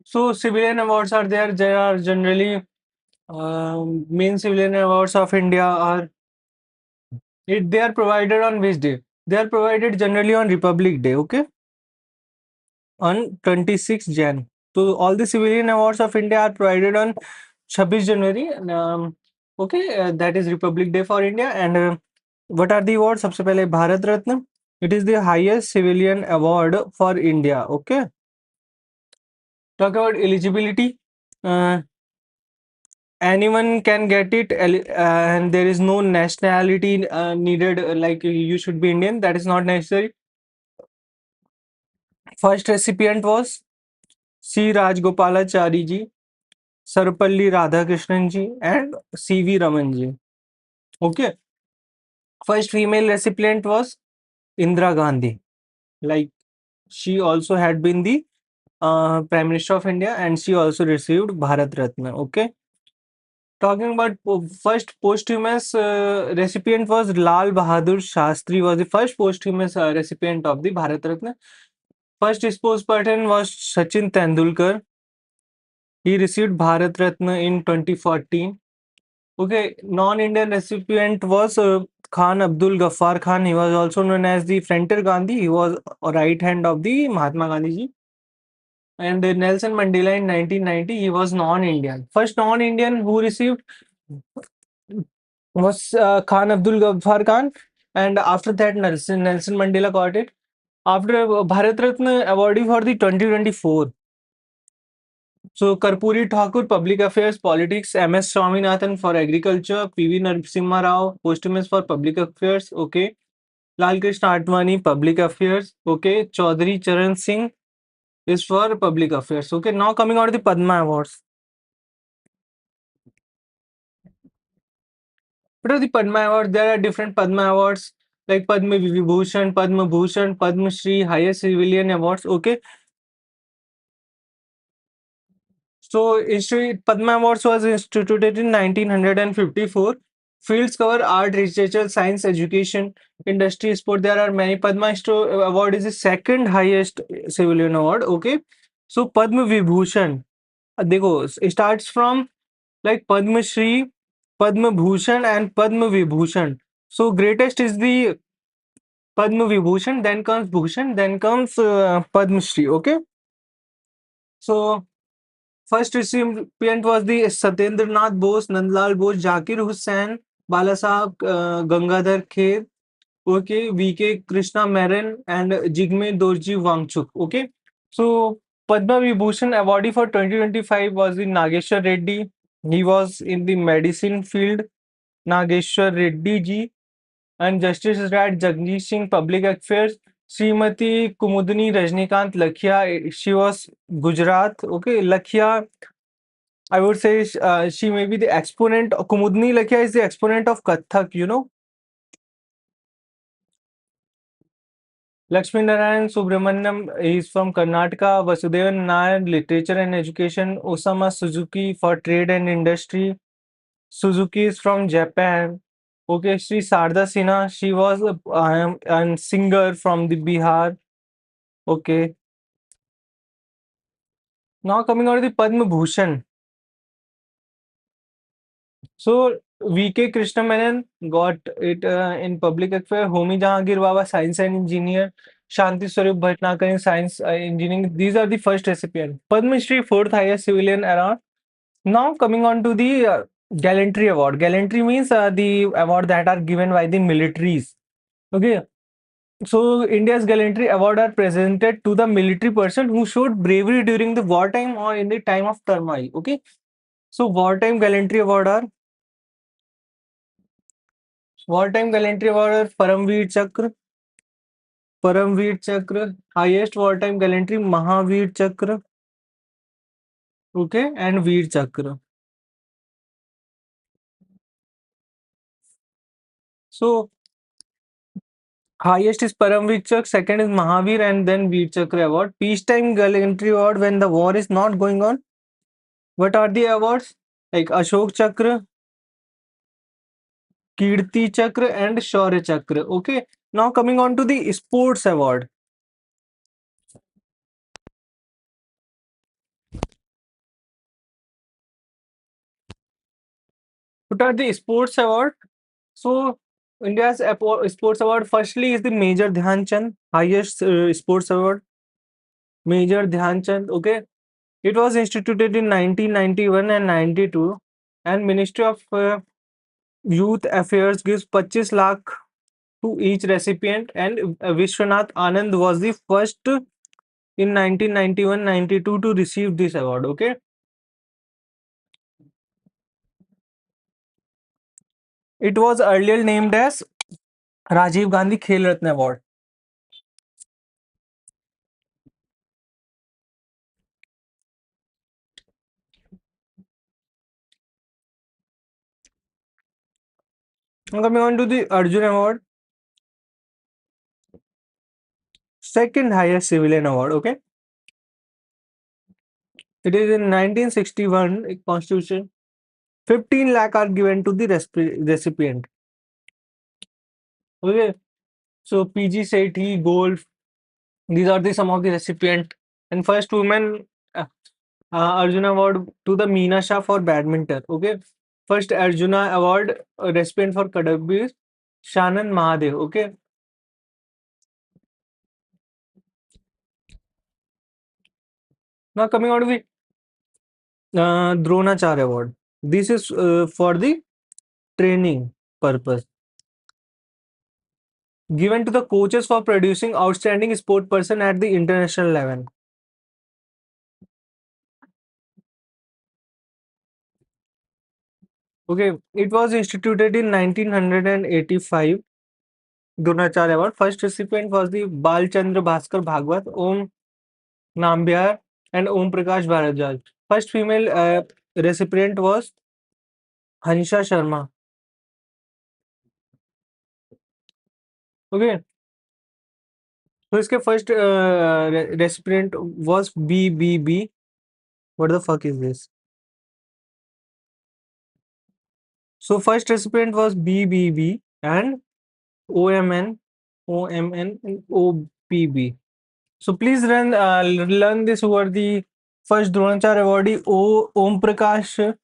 [SPEAKER 1] So civilian awards are there. There are generally main civilian awards of India are they are provided on which day? They are provided generally on Republic Day. Okay, on 26th Jan. So all the civilian awards of India are provided on 26 January. And, okay, that is Republic Day for India. And what are the awards? सबसे पहले Bharat Ratna. It is the highest civilian award for India. Okay. Talk about eligibility. Uh, Anyone can get it, and there is no nationality needed. Like you should be Indian. That is not necessary. First recipient was C. Rajgopalachari ji, Sarpalli Radhakrishnan ji, and C.V. Raman ji. Okay. First female recipient was Indira Gandhi. Like she also had been the Prime Minister of India, and she also received Bharat Ratna. Okay. Talking about first posthumous recipient was Lal Bahadur Shastri was the first posthumous recipient of the Bharat Ratna. First spokesperson was Sachin Tendulkar. He received Bharat Ratna in 2014. Okay, non-Indian recipient was Khan Abdul Ghaffar Khan. He was also known as the Frontier Gandhi. He was a right hand of the Mahatma Gandhi ji. And Nelson Mandela in 1990, he was non-Indian. First non-Indian who received was Khan Abdul Ghaffar Khan, and after that Nelson Mandela got it. After Bharat Ratna awardee for the 2024. So Karpuri Thakur, Public Affairs, Politics, MS Swaminathan for Agriculture, PV Narasimha Rao, posthumous for Public Affairs, okay. Lal Krishna Advani, Public Affairs, okay. Chaudhary Charan Singh is for Public Affairs, okay. Now coming on to the Padma Awards. What are the Padma Awards? There are different Padma Awards like Padma Vibhushan, Padma Bhushan, Padma Shri, highest civilian awards, okay. So, Padma Awards was instituted in 1954. Fields cover art, literature, science, education, industry, sport. There are many. Award is the second highest civilian award. Okay. So, Padma Vibhushan. देखो, it starts from like Padma Shri, Padma Bhushan, and Padma Vibhushan. So, greatest is the Padma Vibhushan, then comes Bhushan, then comes Padma Shri. Okay. So, first recipient was the Satyendra Nath Bose, Nandlal Bose, Zakir Hussain, Balasaheb Gangadhar Kher, okay, VK Krishna Menon, and Jigme Dorji Wangchuk. Okay, so Padma Vibhushan awardee for 2025 was the Nageshwar Reddy. He was in the medicine field. Nageshwar Reddy ji, and Justice Rat Jagdish Singh, Public Affairs. Srimati Kumudini Rajnikant Lakhia, she was Gujarat. Okay, Lakhia, I would say she may be the exponent. Kumudni Lakhia is the exponent of Kathak, you know. Lakshmi Narayan Subramaniam is from Karnataka. Vasudevan Nair, Literature and Education. Osama Suzuki for Trade and Industry. Suzuki is from Japan. Okay, Sri Sarda Sinha, she was a singer from the Bihar. Okay. Now coming on to the Padma Bhushan. So VK Krishna Menon got it in public affairs. Homi Jahangir Baba, science and engineer. Shanti Swarup Bhatnagar in science engineering. These are the first recipients. Padma Shri, fourth highest civilian award. Now coming on to the Gallantry Award. Gallantry means the award that are given by the militaries. Okay. So India's Gallantry Award are presented to the military person who showed bravery during the wartime or in the time of turmoil. Okay. So wartime gallantry award are Paramveer Chakra, highest wartime gallantry Mahavir Chakra, okay, and Veer Chakra. So highest is Paramveer Chakra, second is Mahavir, and then Veer Chakra award. Peacetime gallantry award when the war is not going on. What are the awards? Like Ashok Chakra, Kirti Chakra, and Shaurya Chakra. Okay. Now coming on to the sports award. What are the sports award? So India's sports award firstly is the Major Dhyan Chand, highest sports award. Major Dhyan Chand. Okay. It was instituted in 1991 and 92, and Ministry of Youth Affairs gives 25 lakh to each recipient, and Vishwanath Anand was the first in 1991-92 to receive this award. Okay. It was earlier named as Rajiv Gandhi Khel Ratna Award. Now coming on to the Arjun Award, second highest civilian award. Okay. It is in 1961 Constitution. 15 lakh are given to the recipient. Okay. So PG Sethi, Gold, these are the some of the recipient. And first woman Arjuna Award to the Meena Shah for badminton. Okay. First Arjuna Award recipient for Kadambir is Shannon Mahadev. Okay. Now coming on to the Dronacharya Award. This is for the training purpose. Given to the coaches for producing outstanding sport person at the international level. Okay, it was instituted in 1985. Dronacharya Award. First recipient was the Balchandra Bhaskar Bhagwat, Om Nambiar, and Om Prakash Bharadwaj. First female recipient was Hansha Sharma. Okay, so इसके first recipient was BBB. What the fuck is this? So first recipient was BBB and OMN, OMN, and OPB. So please learn this over the first Dronacharya awardee Om Prakash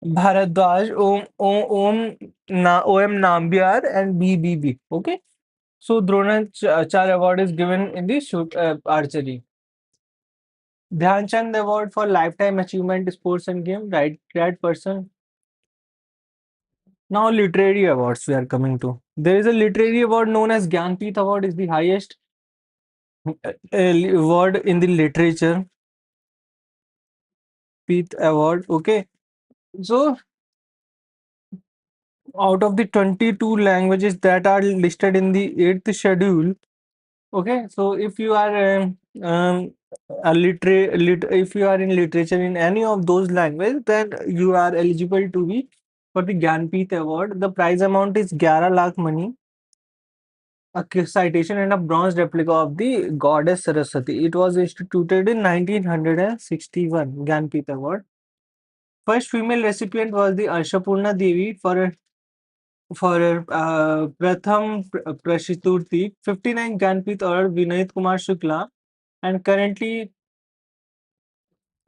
[SPEAKER 1] Bharadwaj, OM Nambiar, and BBB. Okay. So Dronacharya award is given in the archery. Dhyan Chand award for lifetime achievement sports and game. Right person. Now literary awards we are coming to. There is a literary award known as Gyanpith Award, is the highest award in the literature. Pith Award. Okay. So out of the 22 languages that are listed in the 8th schedule, okay, so if you are if you are in literature in any of those languages, then you are eligible to be for the Gyanpith Award. The prize amount is 11 lakh money, a citation, and a bronze replica of the goddess Saraswati. It was instituted in 1961. Gyanpith Award. First female recipient was the Ashapurna Devi for Pratham Prashiturti, 59 Gyanpith Award Vinayat Kumar Shukla, and currently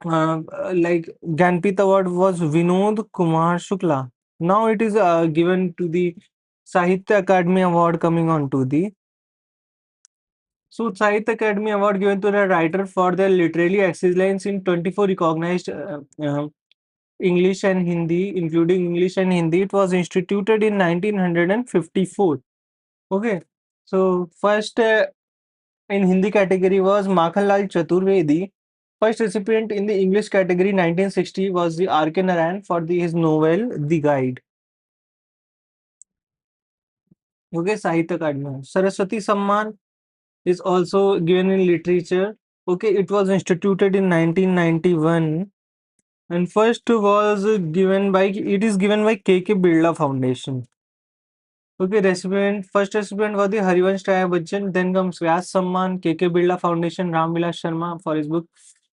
[SPEAKER 1] like Gyanpith Award was Vinod Kumar Shukla. Now it is given to the Sahitya Academy Award coming on to the Sahitya Academy Award given to the writer for their literary excellence in 24 recognized English and Hindi, including English and Hindi, it was instituted in 1954. Okay, so first in Hindi category was Makhanlal Chaturvedi. First recipient in the English category 1960 was the R.K. Narayan for his novel The Guide. Okay, Sahitya Academy. Saraswati Samman is also given in literature. Okay, it was instituted in 1991, and first was given by it is given by KK Birla Foundation. Okay, recipient first recipient was the Harivansh Rai Bachchan. Then comes Vyas Samman, KK Birla Foundation, Ram Vilas Sharma for his book.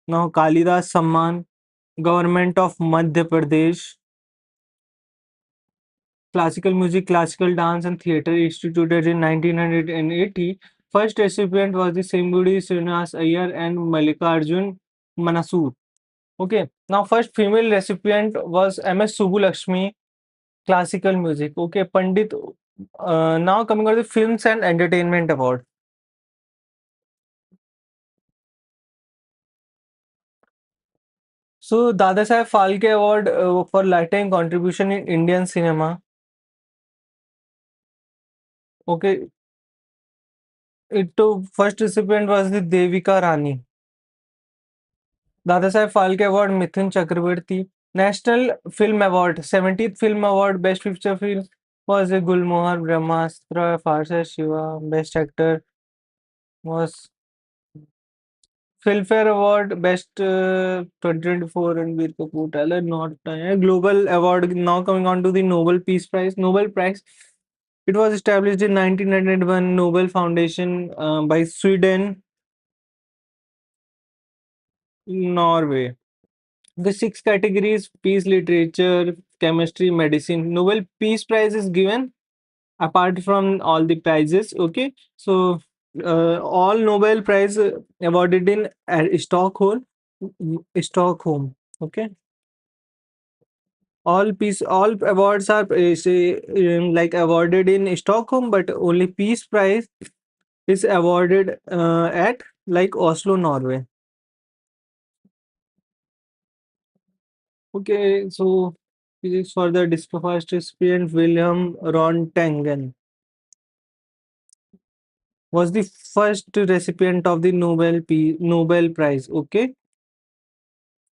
[SPEAKER 1] Now Kalidas Samman, Government of Madhya Pradesh. Classical music, classical dance, and theatre instituted in 1980. First recipient was the Sembudi Srinivas Iyer and Mallikarjun Manasur. Okay, now first female recipient was MS Subulakshmi, classical music. Okay, Pandit. Now coming on the Films and Entertainment Award. So Dada Saheb Phalke Award for lifetime contribution in Indian cinema. Okay, it first recipient was the Devika Rani. Dada Saheb Phalke Award, Mithun Chakrabarti. National Film Award, 70th Film Award, Best Feature Film was a Gulmohar, Brahmastra, Farsa Shiva. Best Actor was Filmfare Award, Best 2024 Ranbir Kapoor, Tyler, not Global Award. Now coming on to the Nobel Peace Prize. Nobel Prize. It was established in 1991 Nobel Foundation by Sweden, Norway. The six categories: peace, literature, chemistry, medicine. Nobel Peace Prize is given apart from all the prizes. Okay, so all Nobel Prize awarded in Stockholm. Stockholm. Okay, all awards are like awarded in Stockholm, but only Peace Prize is awarded at like Oslo, Norway. Okay, so physics for the first recipient William Rontangen was the first recipient of the Nobel Prize. Okay,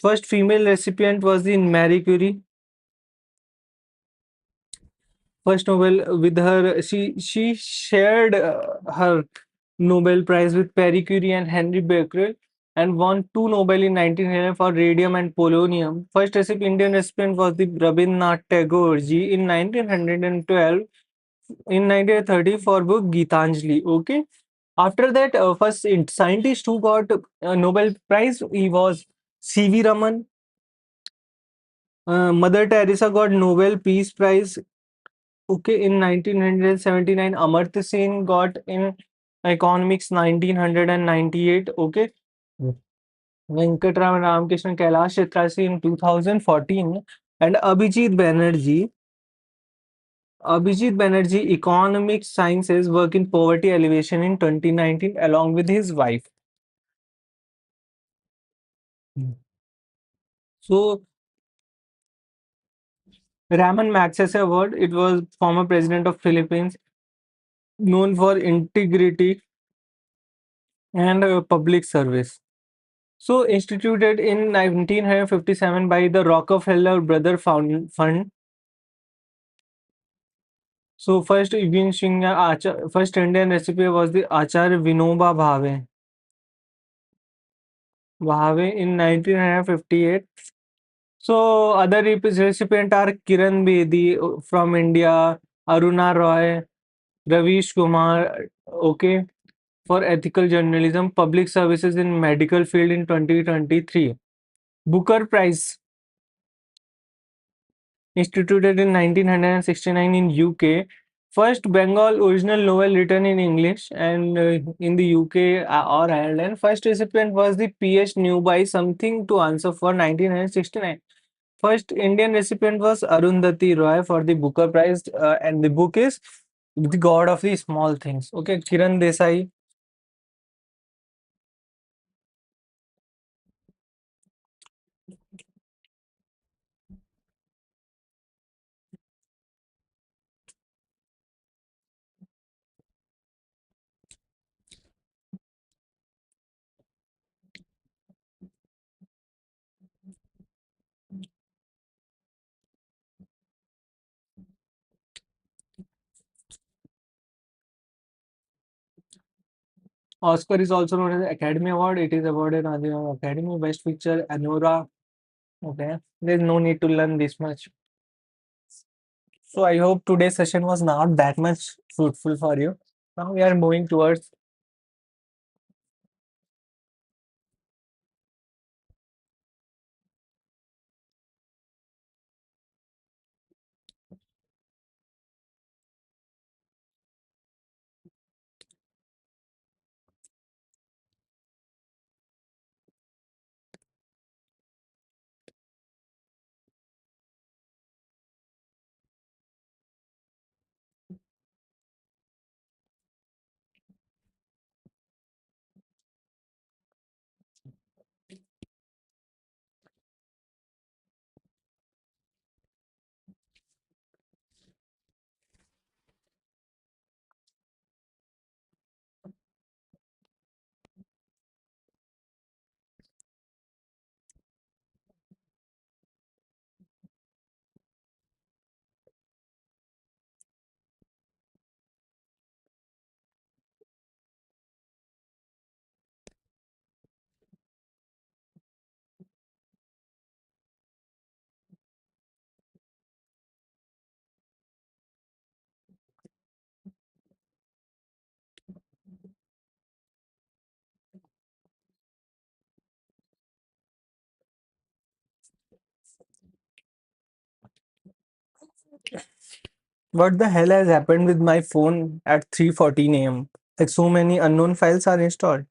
[SPEAKER 1] first female recipient was the Marie Curie. First Nobel with her, she shared her Nobel Prize with Marie Curie and Henry Becquerel, and won two Nobel in 1900 for radium and polonium. First Indian recipient was the Rabindranath Tagore ji in 1912. In 1930 for book Gitanjali. Okay. After that, first scientist who got a Nobel Prize, he was C.V. Raman. Mother Teresa got Nobel Peace Prize. Okay, in 1979, Amartya Sen got in economics 1998. Okay, Venkatraman Ramakrishnan Kailash Chitrasi in 2014, and Abhijit Banerjee, economic sciences, work in poverty alleviation in 2019 along with his wife. So Raman Magsaysay Award, it was former president of Philippines, known for integrity and public service. So instituted in 1957 by the Rockefeller Brother Fund. So first Indian first Indian recipe was the Achar Vinoba Bhave in 1958. So other recipients are Kiran Bedi from India, Aruna Roy, Ravish Kumar, okay, for ethical journalism, public services in medical field in 2023. Booker Prize, instituted in 1969 in UK. First Bengal original novel written in English and in the UK or Ireland. First recipient was the PH Newby Something to Answer for 1969. First Indian recipient was Arundhati Roy for the Booker Prize, and the book is The God of the Small Things. Okay, Kiran Desai. Oscar is also known as Academy Award. It is awarded on the Academy Best Picture, Anora. Okay, there's no need to learn this much. So I hope today's session was not that much fruitful for you. Now we are moving towards what the hell has happened with my phone at 3:14 a.m. Like so many unknown files are installed.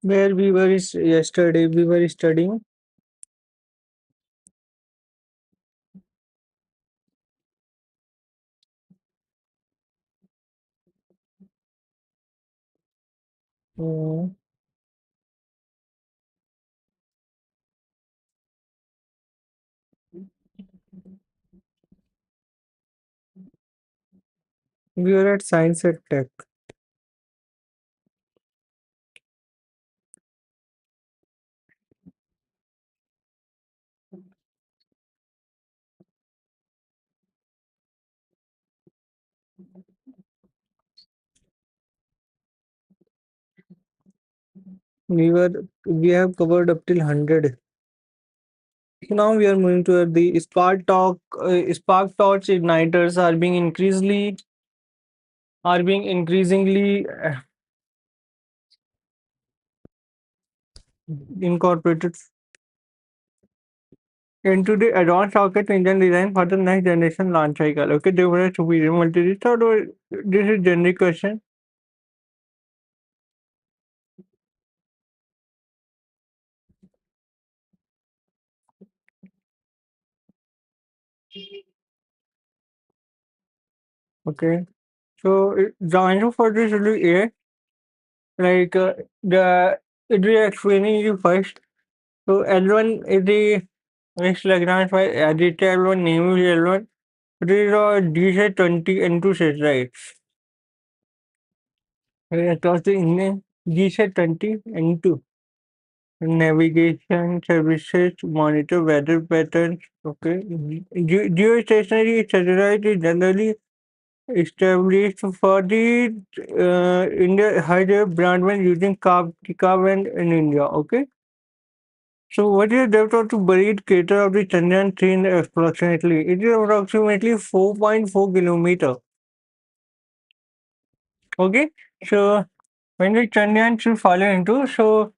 [SPEAKER 1] Where we were yesterday, we were studying. mm, we were at Science and Tech. We have covered up till 100. Now we are moving to the spark torch igniters are being increasingly incorporated into the advanced rocket engine design for the next generation launch cycle. Okay, they were superior multi-restart or this is generic question. Okay, so the answer for this will be A. Like the it will explaining you first. So L1 is the next Lagrange by additive L1 name is L1. It is a DC20 N2 set, right? Across the Indian DC20 N2. Navigation services monitor weather patterns. Okay. Geostationary satellite is generally established for the India higher broadband using carbon in India. Okay. So what is the depth of the buried crater of the Chandrayaan 3 approximately? It is approximately 4.4 kilometer. Okay. So when the Chandrayaan should fall into, so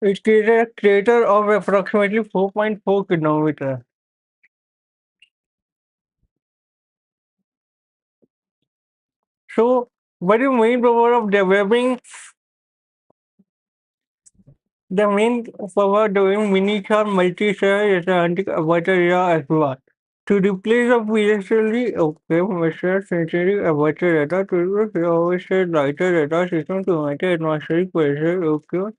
[SPEAKER 1] it is a crater of approximately 4.4 kilometer. So what is the main purpose of developing the main purpose of doing miniature multi-star Atlantic aperture radar as well? To replace a previously okay measured sensory aperture radar to replace overshed lighter radar system to measure atmospheric pressure okay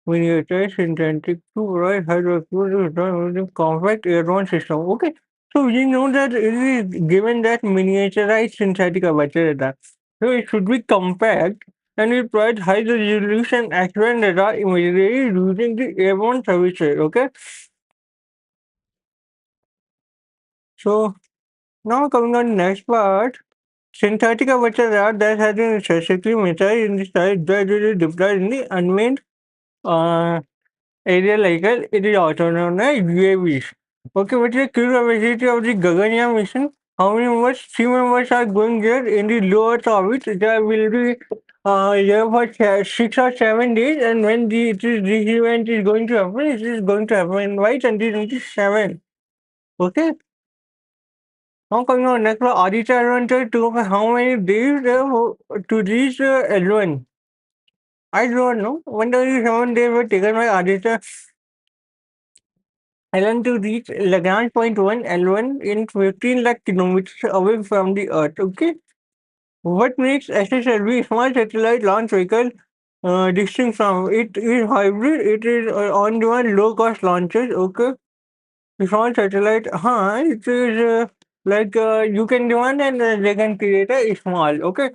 [SPEAKER 1] miniature synthetic to provide high resolution using compact airborne system. Okay, so we know that it is given that miniaturized synthetic aperture radar, so it should be compact and it provides high resolution accurate radar imagery using the airborne services. Okay, so now coming on next part. Synthetic aperture radar that has been specifically measured in the sky that is deployed in the unmanned uh, area like it is also known as UAVs. Okay, what's the crew capacity of the Gaganyaan mission? How many members? Three members are going there in the low Earth orbit. There will be there for 6 or 7 days, and when this event is going to happen, it is going to happen by 2027. Okay. Now coming on next, Aditya adventure took how many days to reach L1? I don't know. 127 days were taken by Aditya L1 to reach Lagrange point 1 L1 in 15 lakh kilometers away from the Earth. Okay. What makes SSLV small satellite launch vehicle distinct from it is hybrid. It is on-demand low-cost launches. Okay. Small satellite, it is like you can demand and they can create a small. Okay.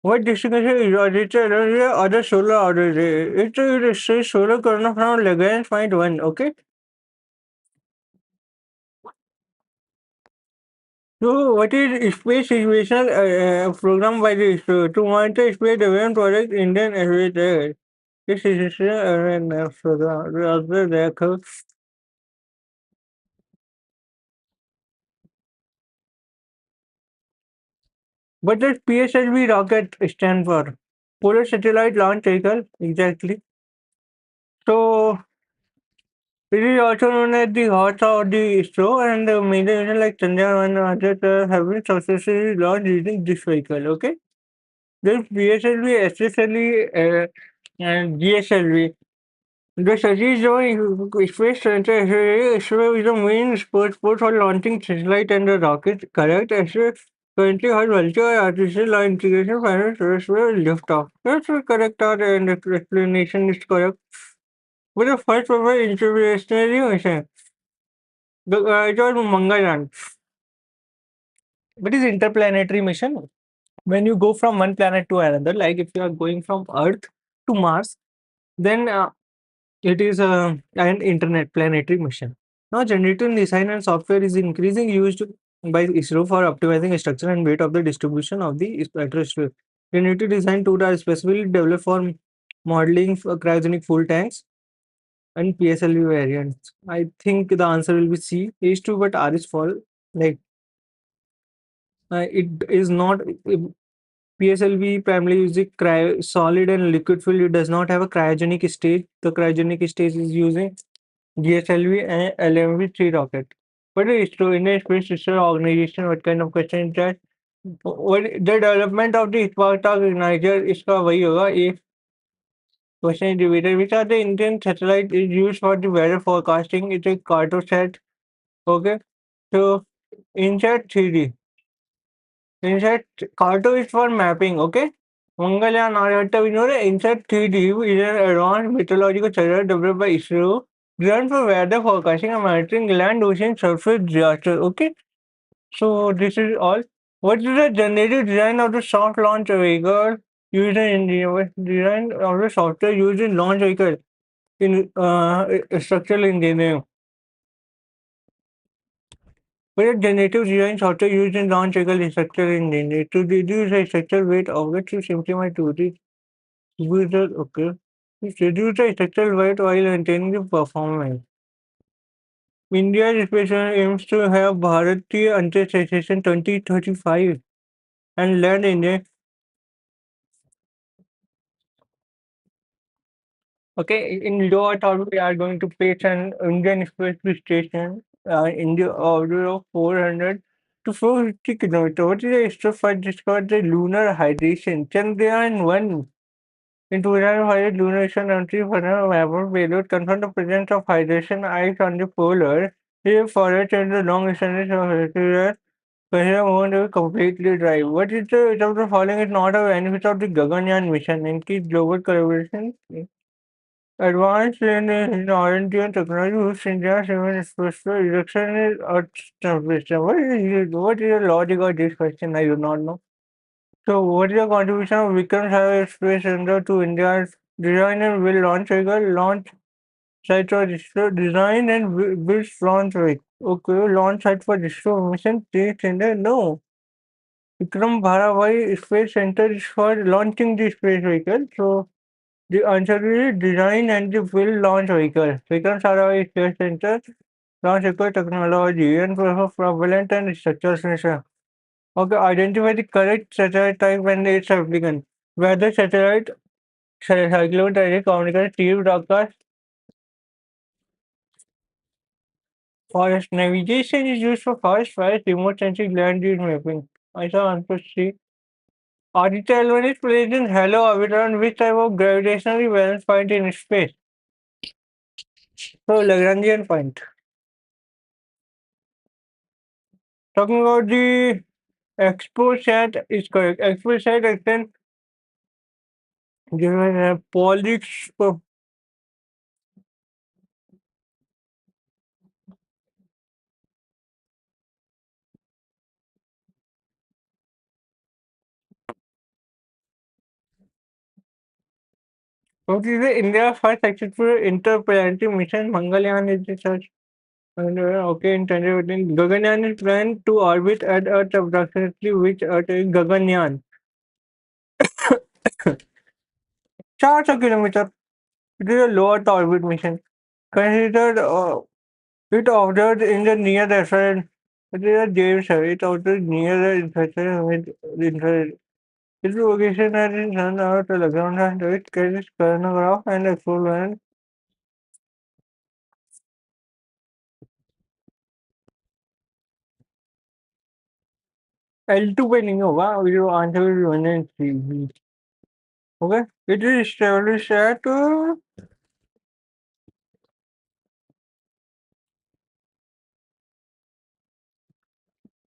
[SPEAKER 1] What distinction is audited other solar order? It is solar corona from Lagrange point 1. Okay. So, what is space situational program by the ISRO to monitor space development project Indian Aviation? This is awareness program. We also there. What does PSLV rocket stand for? Polar Satellite Launch Vehicle. Exactly. So, it is also known as the heart of the ISRO and the major mission like Chandrayaan and others have been successfully launched using this vehicle. Okay. This PSLV, SSLV, and GSLV. The Satish Dhawan Space Center ISRO is the main sport for launching satellite and the rocket. Correct? ISRO currently has multi-artificial integration finance liftoff. That's correct. And the explanation is correct. But the first proper international mission, it was Mangalyaan. What is interplanetary mission? When you go from one planet to another, like if you are going from Earth to Mars, then it is an internet planetary mission. Now, generative design and software is increasing used by ISRO for optimizing structure and weight of the distribution of the spectrosphere. Generative design tools are specifically developed for modeling for cryogenic fuel tanks. and PSLV variants? I think the answer will be C. H2, but R is false. Like it is not. PSLV primarily uses solid and liquid fuel. It does not have a cryogenic stage. The cryogenic stage is using GSLV and LMV-3 rocket. What is ISRO, Indian Space Research Organization? What kind of question is that? What the development of the Spartak igniter इसका वही होगा. A question is repeated. Which are the Indian satellite is used for the weather forecasting? It's a Cartosat. Okay. So INSAT 3D. INSAT Carto is for mapping. Okay. Mangalyaan Aryabhatta, we know that INSAT 3D is an advanced meteorological satellite developed by ISRO designed for weather forecasting and monitoring land, ocean, surface disaster. Okay. So this is all. What is the generative design of the soft launch vehicle used in design of the software used in launch vehicle in structural engineering? What is generative design software used in launch vehicle in structural engineering to reduce the structural weight of it to simplify to the user? Okay. Reduce the structural weight while maintaining the performance. India's space aims to have Bharatiya Antariksh Station 2035 and land in. Okay, in low Earth orbit, we are going to place an Indian space station in the order of 400 to 450 kilometers. What is the astrophyte discovered the lunar hydration? Chandrayaan-1 in 2005, lunar mission entry for a mapper payload confirmed the presence of hydration ice on the polar. Here, forest and the long extended surface Kashmir won't be completely dry. What is the result of following is not a benefit of the Gaganyaan mission? Increased global collaboration. Advanced in Oriental technology whose India's even special reduction in Earth's temperature. What is the logic of this question? I do not know. So, what is the contribution of Vikram Sarabhai Space Center to India's design and build launch vehicle? Launch site for ISRO, design and build launch vehicle. Okay, launch site for ISRO mission. Space Center? No. Vikram Bharabhai Space Center is for launching the space vehicle. So, the answer is design and the build launch vehicle. Vikram Sarabhai Space Center launch vehicle technology and propellant and structural sensor. Okay, identify the correct satellite type and its applicant. Weather satellite, cyclone, direct communication, TV broadcast, forest navigation is used for forest fires, remote sensing, land use mapping. I saw answer C. Aditya L1 is placed in halo orbit around which type of gravitationally balanced point in space? So Lagrangian point. Talking about the expo set is correct. Expo set extend given a Polix. What is the India's first successful interplanetary mission? Mangalyaan is the search. Okay, in 2015, Gaganyaan is planned to orbit at Earth approximately which Earth is Gaganyaan. 400 kilometers. It is a low Earth orbit mission. Considered it ordered in the near the infrared. It is a James it ordered near the infrared with infrared. Its location has been turned out to the ground and it carries coronagraph and exfoliant. L2 पे नहीं होगा जो answer will be 1 and 3. Okay, it is established at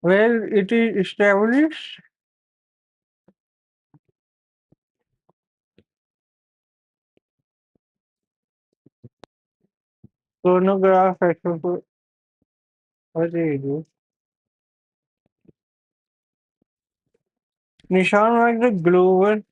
[SPEAKER 1] well, it is established chronograph exfoliant. What is it? Nishan marks the global.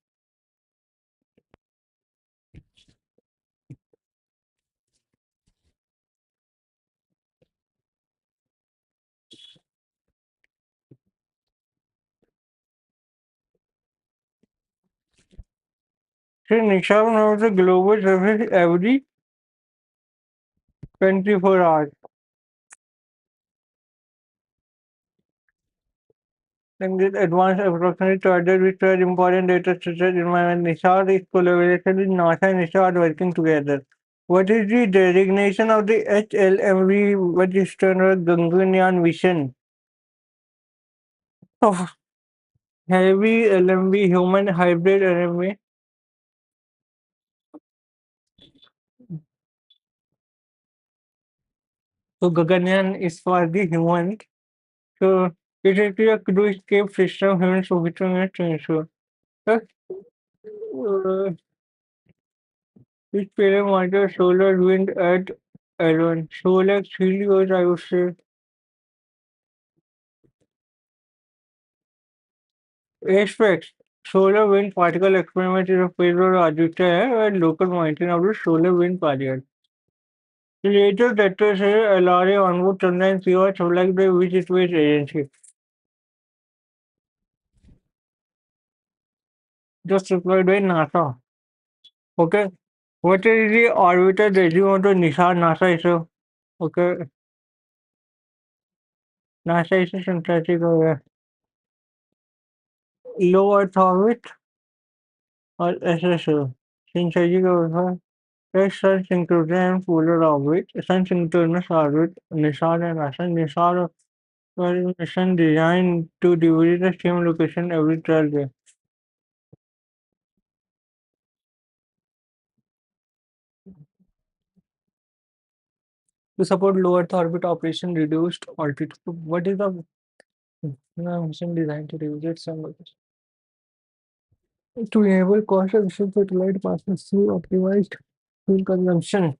[SPEAKER 1] See, Nishan marks the global surface every 24 hours. And this advanced approximate charger which was important data structure environment. NISAR is collaboration with NASA and ISRO are working together. What is the designation of the HLMV, what is termed as Gaganyaan mission? Oh, heavy LMV, human hybrid LMV. So Gaganyaan is for the human. So it is a crew escape system human orbital to ensure. Uh, Which parent wanted solar wind at Elon? Solar Helios, I would say. Aspects. Solar wind particle experiment is a phase of Aditya and local monitoring of the solar wind particle. Later data say LRA onboard sometimes was selected by which space agency. Just supplied by NASA. Okay. What is the orbital regime of the NASA ISRO? Okay. NASA is a synthetic low Earth orbit or SSO. Synthetic orbit. Sun synchronous polar orbit. Sun synchronous orbit. Nissan and NASA. Nissan was a mission designed to visit the same location every 12 days. To support low Earth orbit operation, reduced altitude. What is the mission designed to revisit some location? To enable cost-efficient satellite passes through optimized fuel consumption.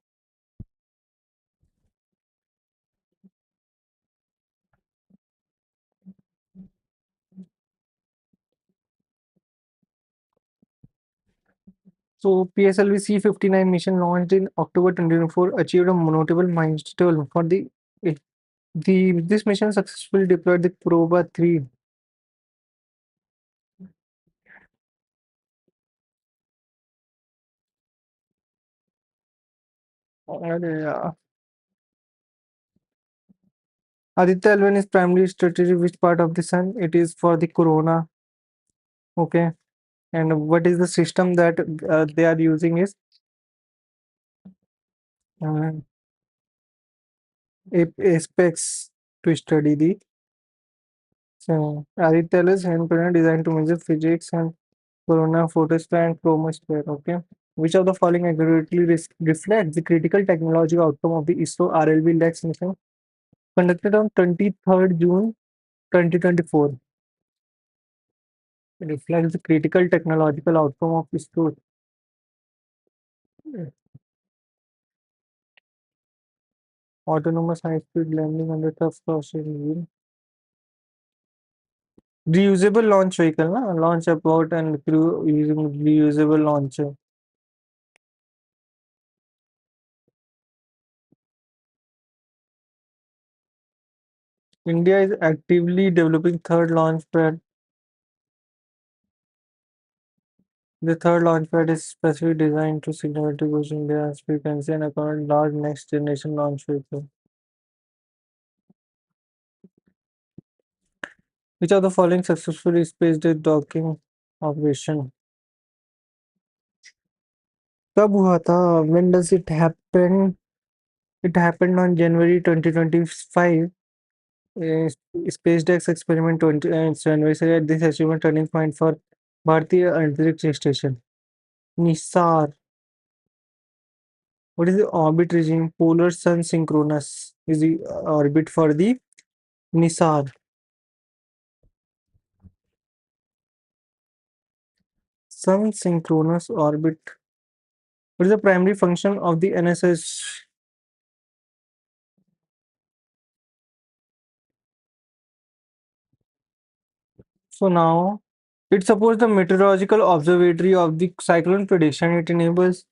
[SPEAKER 1] So PSLV C-59 mission launched in October 2024 achieved a notable milestone for the this mission successfully deployed the Proba 3. Uh, Aditya L1 is primarily strategic which part of the sun? It is for the corona. Okay. And what is the system that they are using is uh, aspects to study the so Aditya is hand designed to measure physics and corona photosphere and chromosphere. Okay. Which of the following accurately reflects the critical technology outcome of the ISRO RLV LEX mission conducted on 23rd June 2024? It reflects the critical technological outcome of ISRO. Autonomous high-speed landing under tough crossing. Reusable launch vehicle, na? Launch about and crew using reusable launcher. India is actively developing third launch pad. The third launch pad is specifically designed to significantly boost India's frequency and accommodate large next generation launch vehicle. Which of the following successfully spaced a docking operation? कब हुआ था? When does it happen? It happened on January 2025. Uh, SpaceX experiment 20 anniversary at this achievement turning point for Bharatiya Antariksh Station. Nisar. What is the orbit regime? Polar Sun synchronous is the orbit for the Nisar. Sun synchronous orbit. What is the primary function of the NSS? So now it supports the meteorological observatory of the cyclone prediction. It enables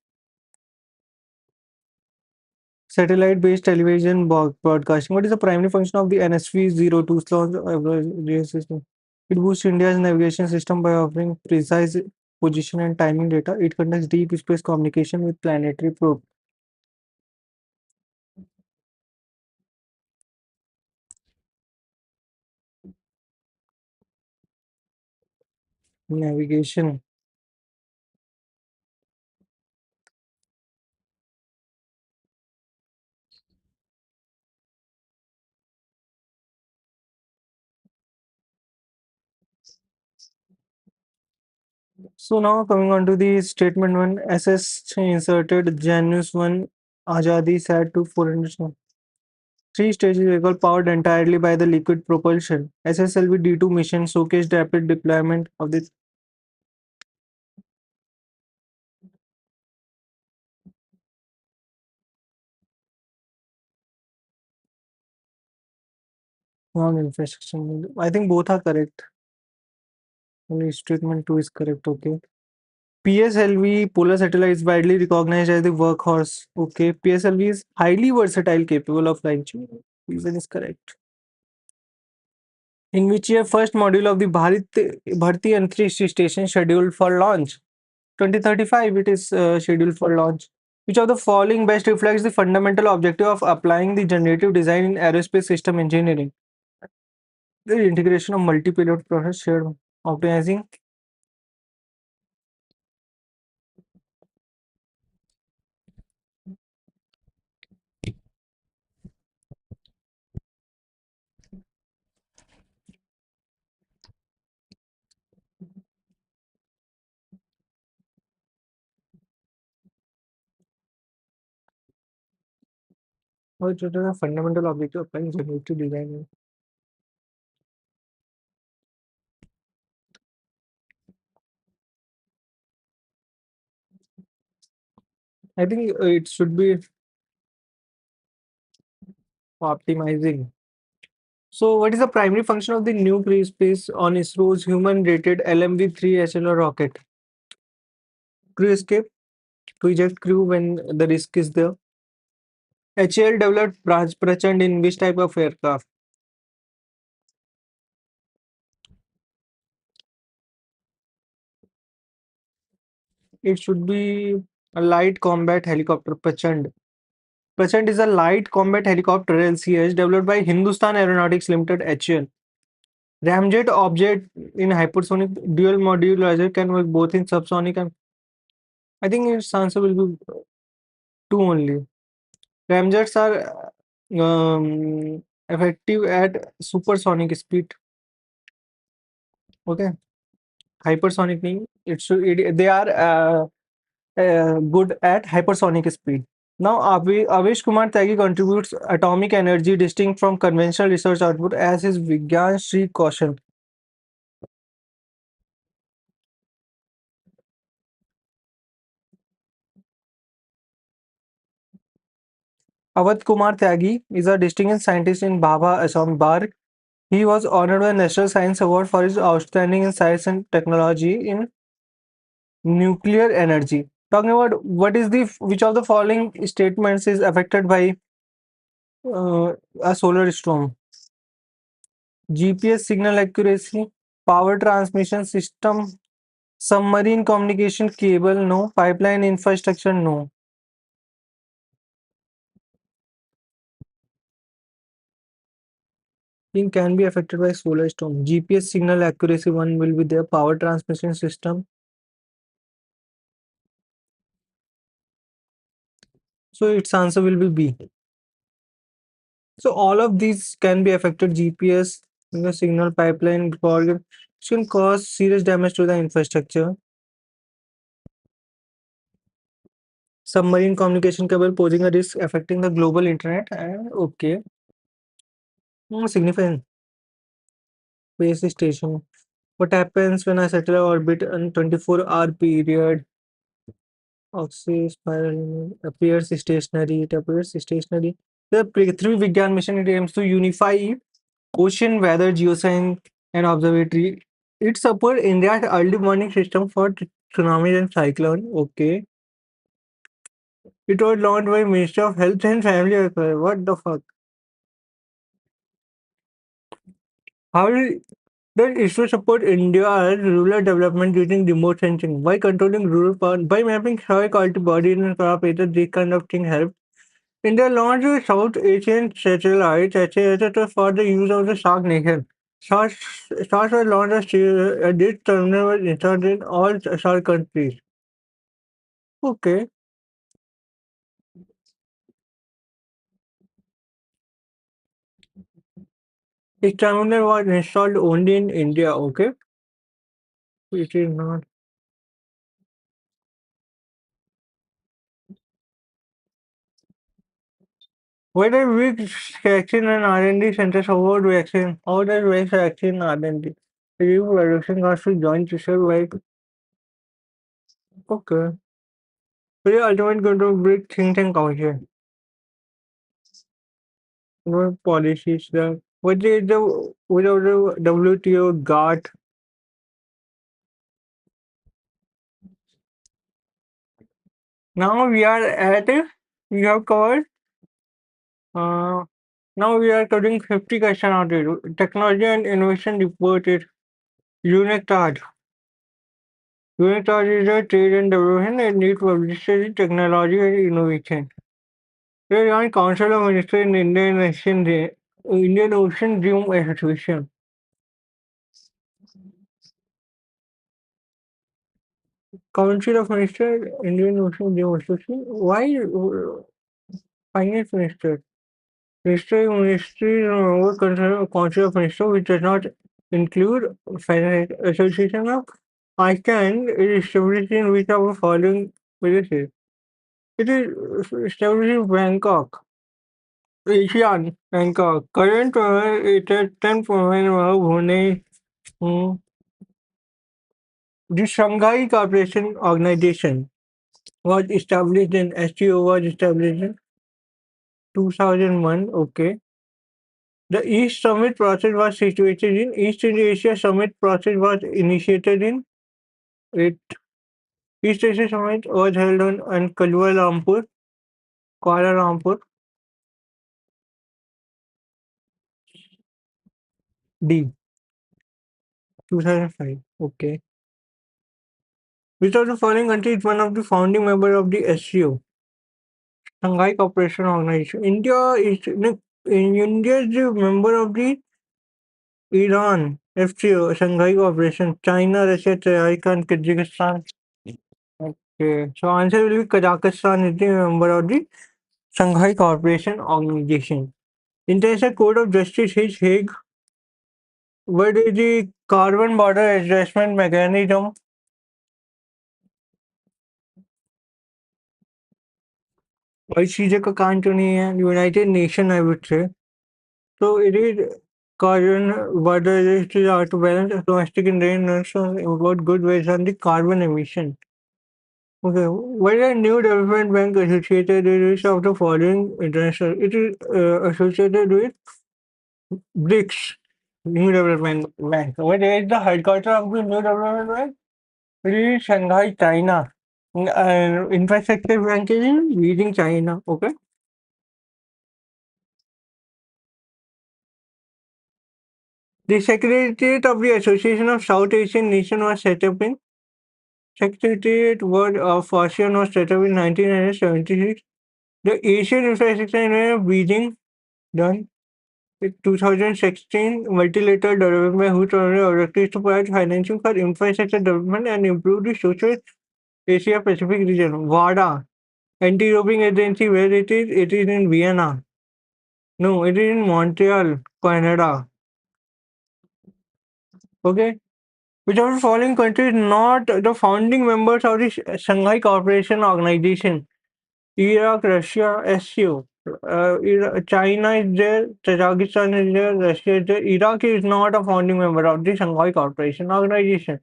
[SPEAKER 1] satellite-based television broadcasting. What is the primary function of the NSV-02 launch system? It boosts India's navigation system by offering precise position and timing data. It conducts deep space communication with planetary probes. Navigation. So now coming on to the statement one, SS inserted Janus 1 Azadi sat to 400. Three stages vehicle powered entirely by the liquid propulsion. SSLV D2 mission showcased rapid deployment of the infrastructure. I think both are correct. Only statement 2 is correct. Okay. PSLV Polar Satellite is widely recognized as the workhorse. Okay. PSLV is highly versatile, capable of flying. Reason is correct. In which year first module of the Bharti Antariksha Station scheduled for launch? 2035 it is scheduled for launch. Which of the following best reflects the fundamental objective of applying the generative design in aerospace system engineering? The integration of multi-payload process shared optimizing. Which is the fundamental objective of applying generative design? I think it should be optimizing. So, what is the primary function of the new crew space on ISRO's human-rated LMV-3 HLR rocket? Crew escape to eject crew when the risk is there. HAL developed Prachand in which type of aircraft? It should be a light combat helicopter Prachand. Prachand is a light combat helicopter LCH developed by Hindustan Aeronautics Limited HAL. Ramjet object in hypersonic dual modularization can work both in subsonic and I think its answer will be two only. Ramjets are effective at supersonic speed. Okay, hypersonic mean they are good at hypersonic speed. Now, Avesh Kumar Tyagi contributes atomic energy distinct from conventional research output as his Vigyan Shri caution. Awadh Kumar Tyagi is a distinguished scientist in Bhabha, Assam, Barg. He was honored with National Science Award for his outstanding in science and technology in nuclear energy. Talking about what is the which of the following statements is affected by a solar storm? GPS signal accuracy, power transmission system, submarine communication cable, no. Pipeline infrastructure, no. Thing can be affected by solar storm. GPS signal accuracy one will be there. Power transmission system. So its answer will be B. So all of these can be affected. GPS, signal pipeline, which can cause serious damage to the infrastructure. Submarine communication cable posing a risk affecting the global internet. And okay, significant base station. What happens when a satellite orbit in 24-hour period? Oxy spiral appears stationary. It appears stationary. The Prithvi Vigyan mission it aims to unify ocean weather, geoscience, and observatory. It supports India's early warning system for tsunamis and cyclone. Okay. It was launched by Ministry of Health and Family Affairs. What the fuck? How did does ISRO support India's rural development using remote sensing? By controlling rural power, by mapping soil quality bodies and crop areas, this kind of thing helps. India launched a South Asian satellite SSC for the use of the SAARC nation. SARS, SARS was launched as this terminal was installed in all SARS countries. Okay. This terminal was installed only in India. Okay. It is not. Whether which vaccine and R&D center support vaccine, how does which vaccine R&D? Review production cost to joint research like okay. Very ultimate going to big think tank council. What policies the what is the without the WTO GATT. Now we are at we have covered uh now we are covering 50 question out here. Technology and innovation reported UNICTAD. UNICTAD is a trade and development and need publicity, technology and innovation. They are on Council of Ministers in Indian Ocean Dream Association. Council of Ministers, Indian Ocean Dream Association. Why Finance Minister? Ministry is over Council of Ministers, which does not include Finance Association of Iceland, is established in which of the following places? It is established in Bangkok. Asian Bangkok. Current it is 10 Pune. Hmm. The Shanghai Cooperation Organization was established in STO was established in 2001. Okay. The East Summit process was situated in East Asia Summit process was initiated in it. East Asia Summit was held on Kuala Lumpur, D, 2005. Okay. Which of the following country is one of the founding members of the SCO, Shanghai Cooperation Organization? India is the member of the Iran, FCO, Shanghai Cooperation, China, Russia, Tajikistan, Kyrgyzstan. Okay. So answer will be Kazakhstan is the member of the Shanghai Cooperation Organization. International Court of Justice is Hague. What is the carbon border adjustment mechanism? इस चीज़ का कान तो नहीं है United nation I would say so it is carbon border adjustment are to balance domestic and international import good based on the carbon emission. Okay, what is a new development bank associated with of the following international? It is associated with BRICS, New Development Bank. What is the headquarters of the New Development Bank? It is Shanghai, China. Infrastructure bank is in Beijing, China. Okay. The Secretariat of the Association of South Asian Nations was set up in Secretariat Word of ASEAN was set up in 1976. The Asian Infrastructure in Beijing done in 2016 multilateral development whose primary objective is to provide financing for infrastructure development and improve the social Asia Pacific region. WADA, anti-doping agency, where it is? It is in Vienna. No, it is in Montreal, Canada. Okay. Which of the following countries not the founding members of the Shanghai Cooperation Organization? Iraq, Russia, SCO. China is there, Tajikistan is there, Russia is there. Iraq is not a founding member of the Shanghai Cooperation Organization.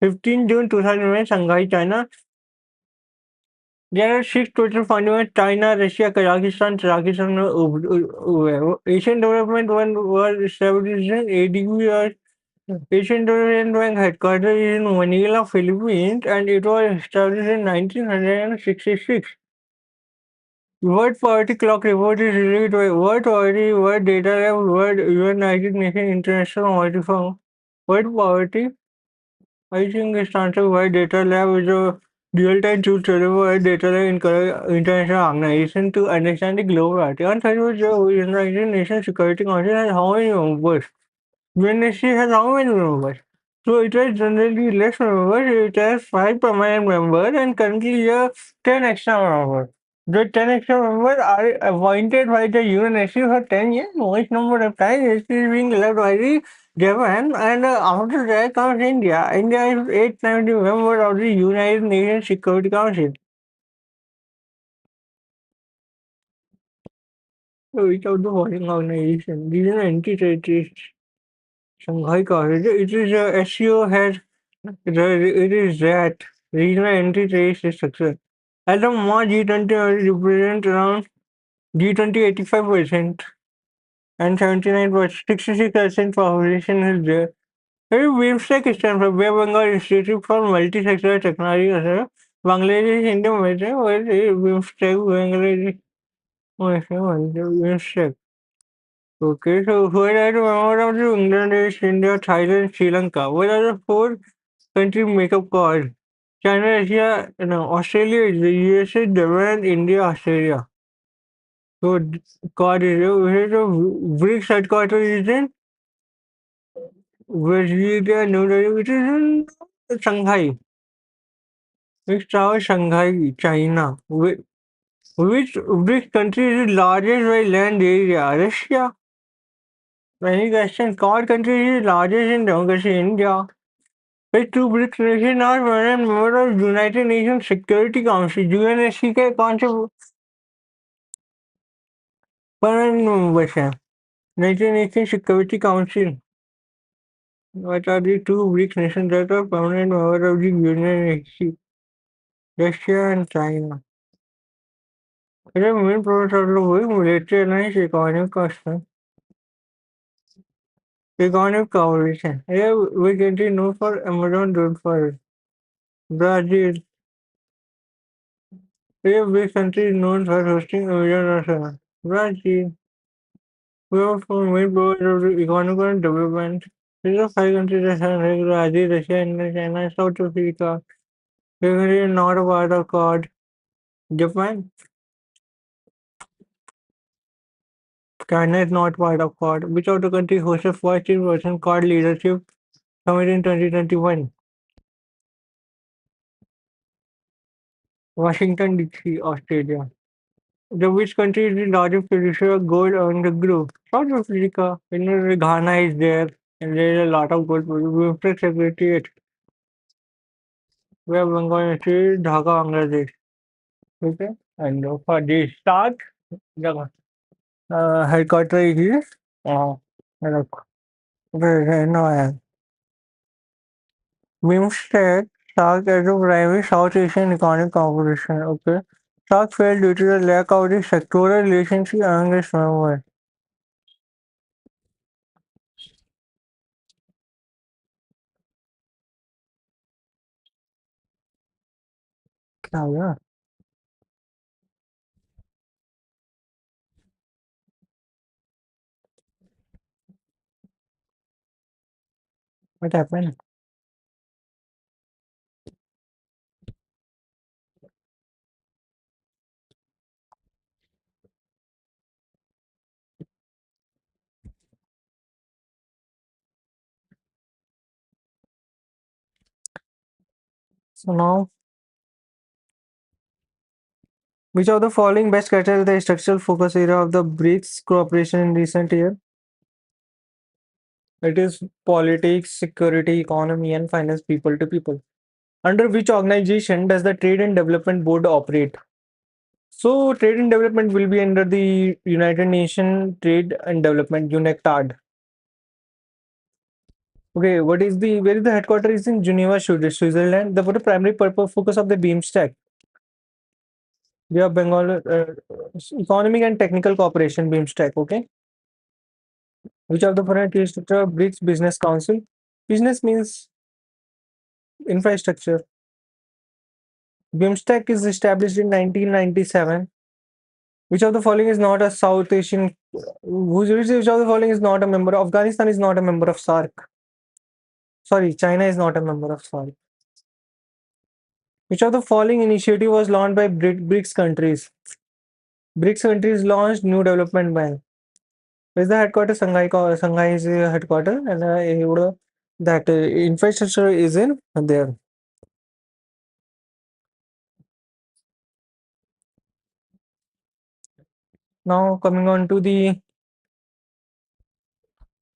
[SPEAKER 1] 15 June 2001, Shanghai, China. There are 6 total founding members: China, Russia, Tajikistan, Asian Development One was established in ADQ. Asian Development Bank headquarters is in Manila, Philippines, and it was established in 1966. World Poverty Clock report is released by World Poverty, World Data Lab, World United Nations International Poverty Fund. World Poverty, I think it stands for World Data Lab is a real-time tool to World Data Lab international organization to understand the global poverty. On such the United Nations Security Council has how many members?
[SPEAKER 2] UNSC has how many members? So it has generally less members. It has 5 permanent members and currently here 10 extra members. The 10 extra members are appointed by the UNSC for 10 years. Most number of times it is being led by the Japan, and after that comes India. India is 890 member of the United Nations Security Council. So without the following organization, these are anti-terrorist Shanghai Cooperative. It is SEO has it is that regional anti-terrorist structure. As of March, G20 represent around G20 85% and 79%, 66% population is there. Very BIMSTEC stands for West Bengal Institute for Multi-Sectoral Technology. Bangladesh, India, Malaysia, BIMSTEC, Bangladesh, Malaysia, BIMSTEC. Okay, so where are the member of the Bangladesh, India, Thailand, Sri Lanka? What are the four country makeup card? China, Russia, no, Australia, the USA, Japan, India, Australia. So card is where the BRICS headquarters is in Virginia, New Delhi, which is in Shanghai. Which tower? Shanghai, China. Which BRICS country is the largest by land area? Russia. Many questions. Card country is largest in democracy, India. Which two BRICS nations are permanent member of United Nations Security Council? UNSC के कौन से permanent members हैं? United Nations Security Council. What are the two BRICS nations that are permanent members of the UNSC? Russia and China. अरे main professor लोग वही military alliance economic question economic cooperation अरे we country know for Amazon don't for Brazil अरे we country known for hosting Amazon Brazil. We are for main provider of the economic development. These are five countries that have Brazil, Russia, India, China, South Africa. They are not a part of Quad. Japan. China is not part of Quad. Which of the countries hosted 14% Quad leadership summit in 2021? Washington DC, Australia. The which country is the largest producer of gold on the group? South Africa. You know, Ghana is there, and there is a lot of gold. Prefect Secretariat. We have Bengal State, Dhaka, Bangladesh. Okay. And for the start, the headquarters is look, no, BIMSTEC, SAARC as a primary South Asian economic cooperation. Okay. SAARC failed due to the lack of the sectoral relationship among its members. क्या हो गया? What happened? So now, which of the following best captures the structural focus area of the BRICS cooperation in recent years? It is politics, security, economy, and finance, people to people. Under which organization does the Trade and Development Board operate? So, trade and development will be under the United Nations Trade and Development UNCTAD. Okay, where is the headquarters is in Geneva, Switzerland. What the primary purpose focus of the BIMSTEC? We have Bengal economic and technical cooperation BIMSTEC. Okay, which of the following key structure of BRICS Business Council? Business means infrastructure. BIMSTEC is established in 1997. Which of the following is not a South Asian? Which of the following is not a member? Afghanistan is not a member of SAARC. Sorry, China is not a member of SAARC. Which of the following initiative was launched by BRICS countries? BRICS countries launched New Development Bank. Where's the headquarters? Shanghai. Shanghai is the headquarters, and that infrastructure is in there. Now coming on to the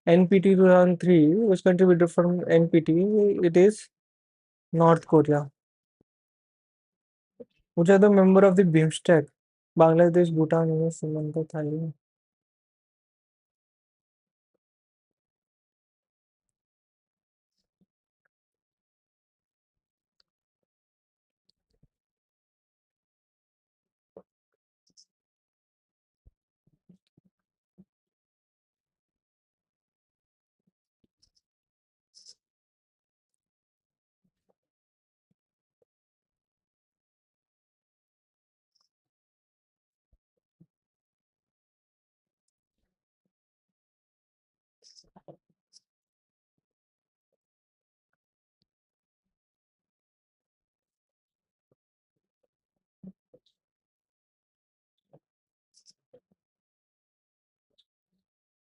[SPEAKER 2] NPT 2003, which contributed from NPT, it is North Korea. Which are the member of the BIMSTEC? Bangladesh, Bhutan, Sri Lanka, Thailand.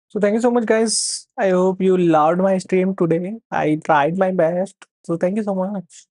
[SPEAKER 2] So thank you so much, guys. I hope you loved my stream today. I tried my best. So thank you so much.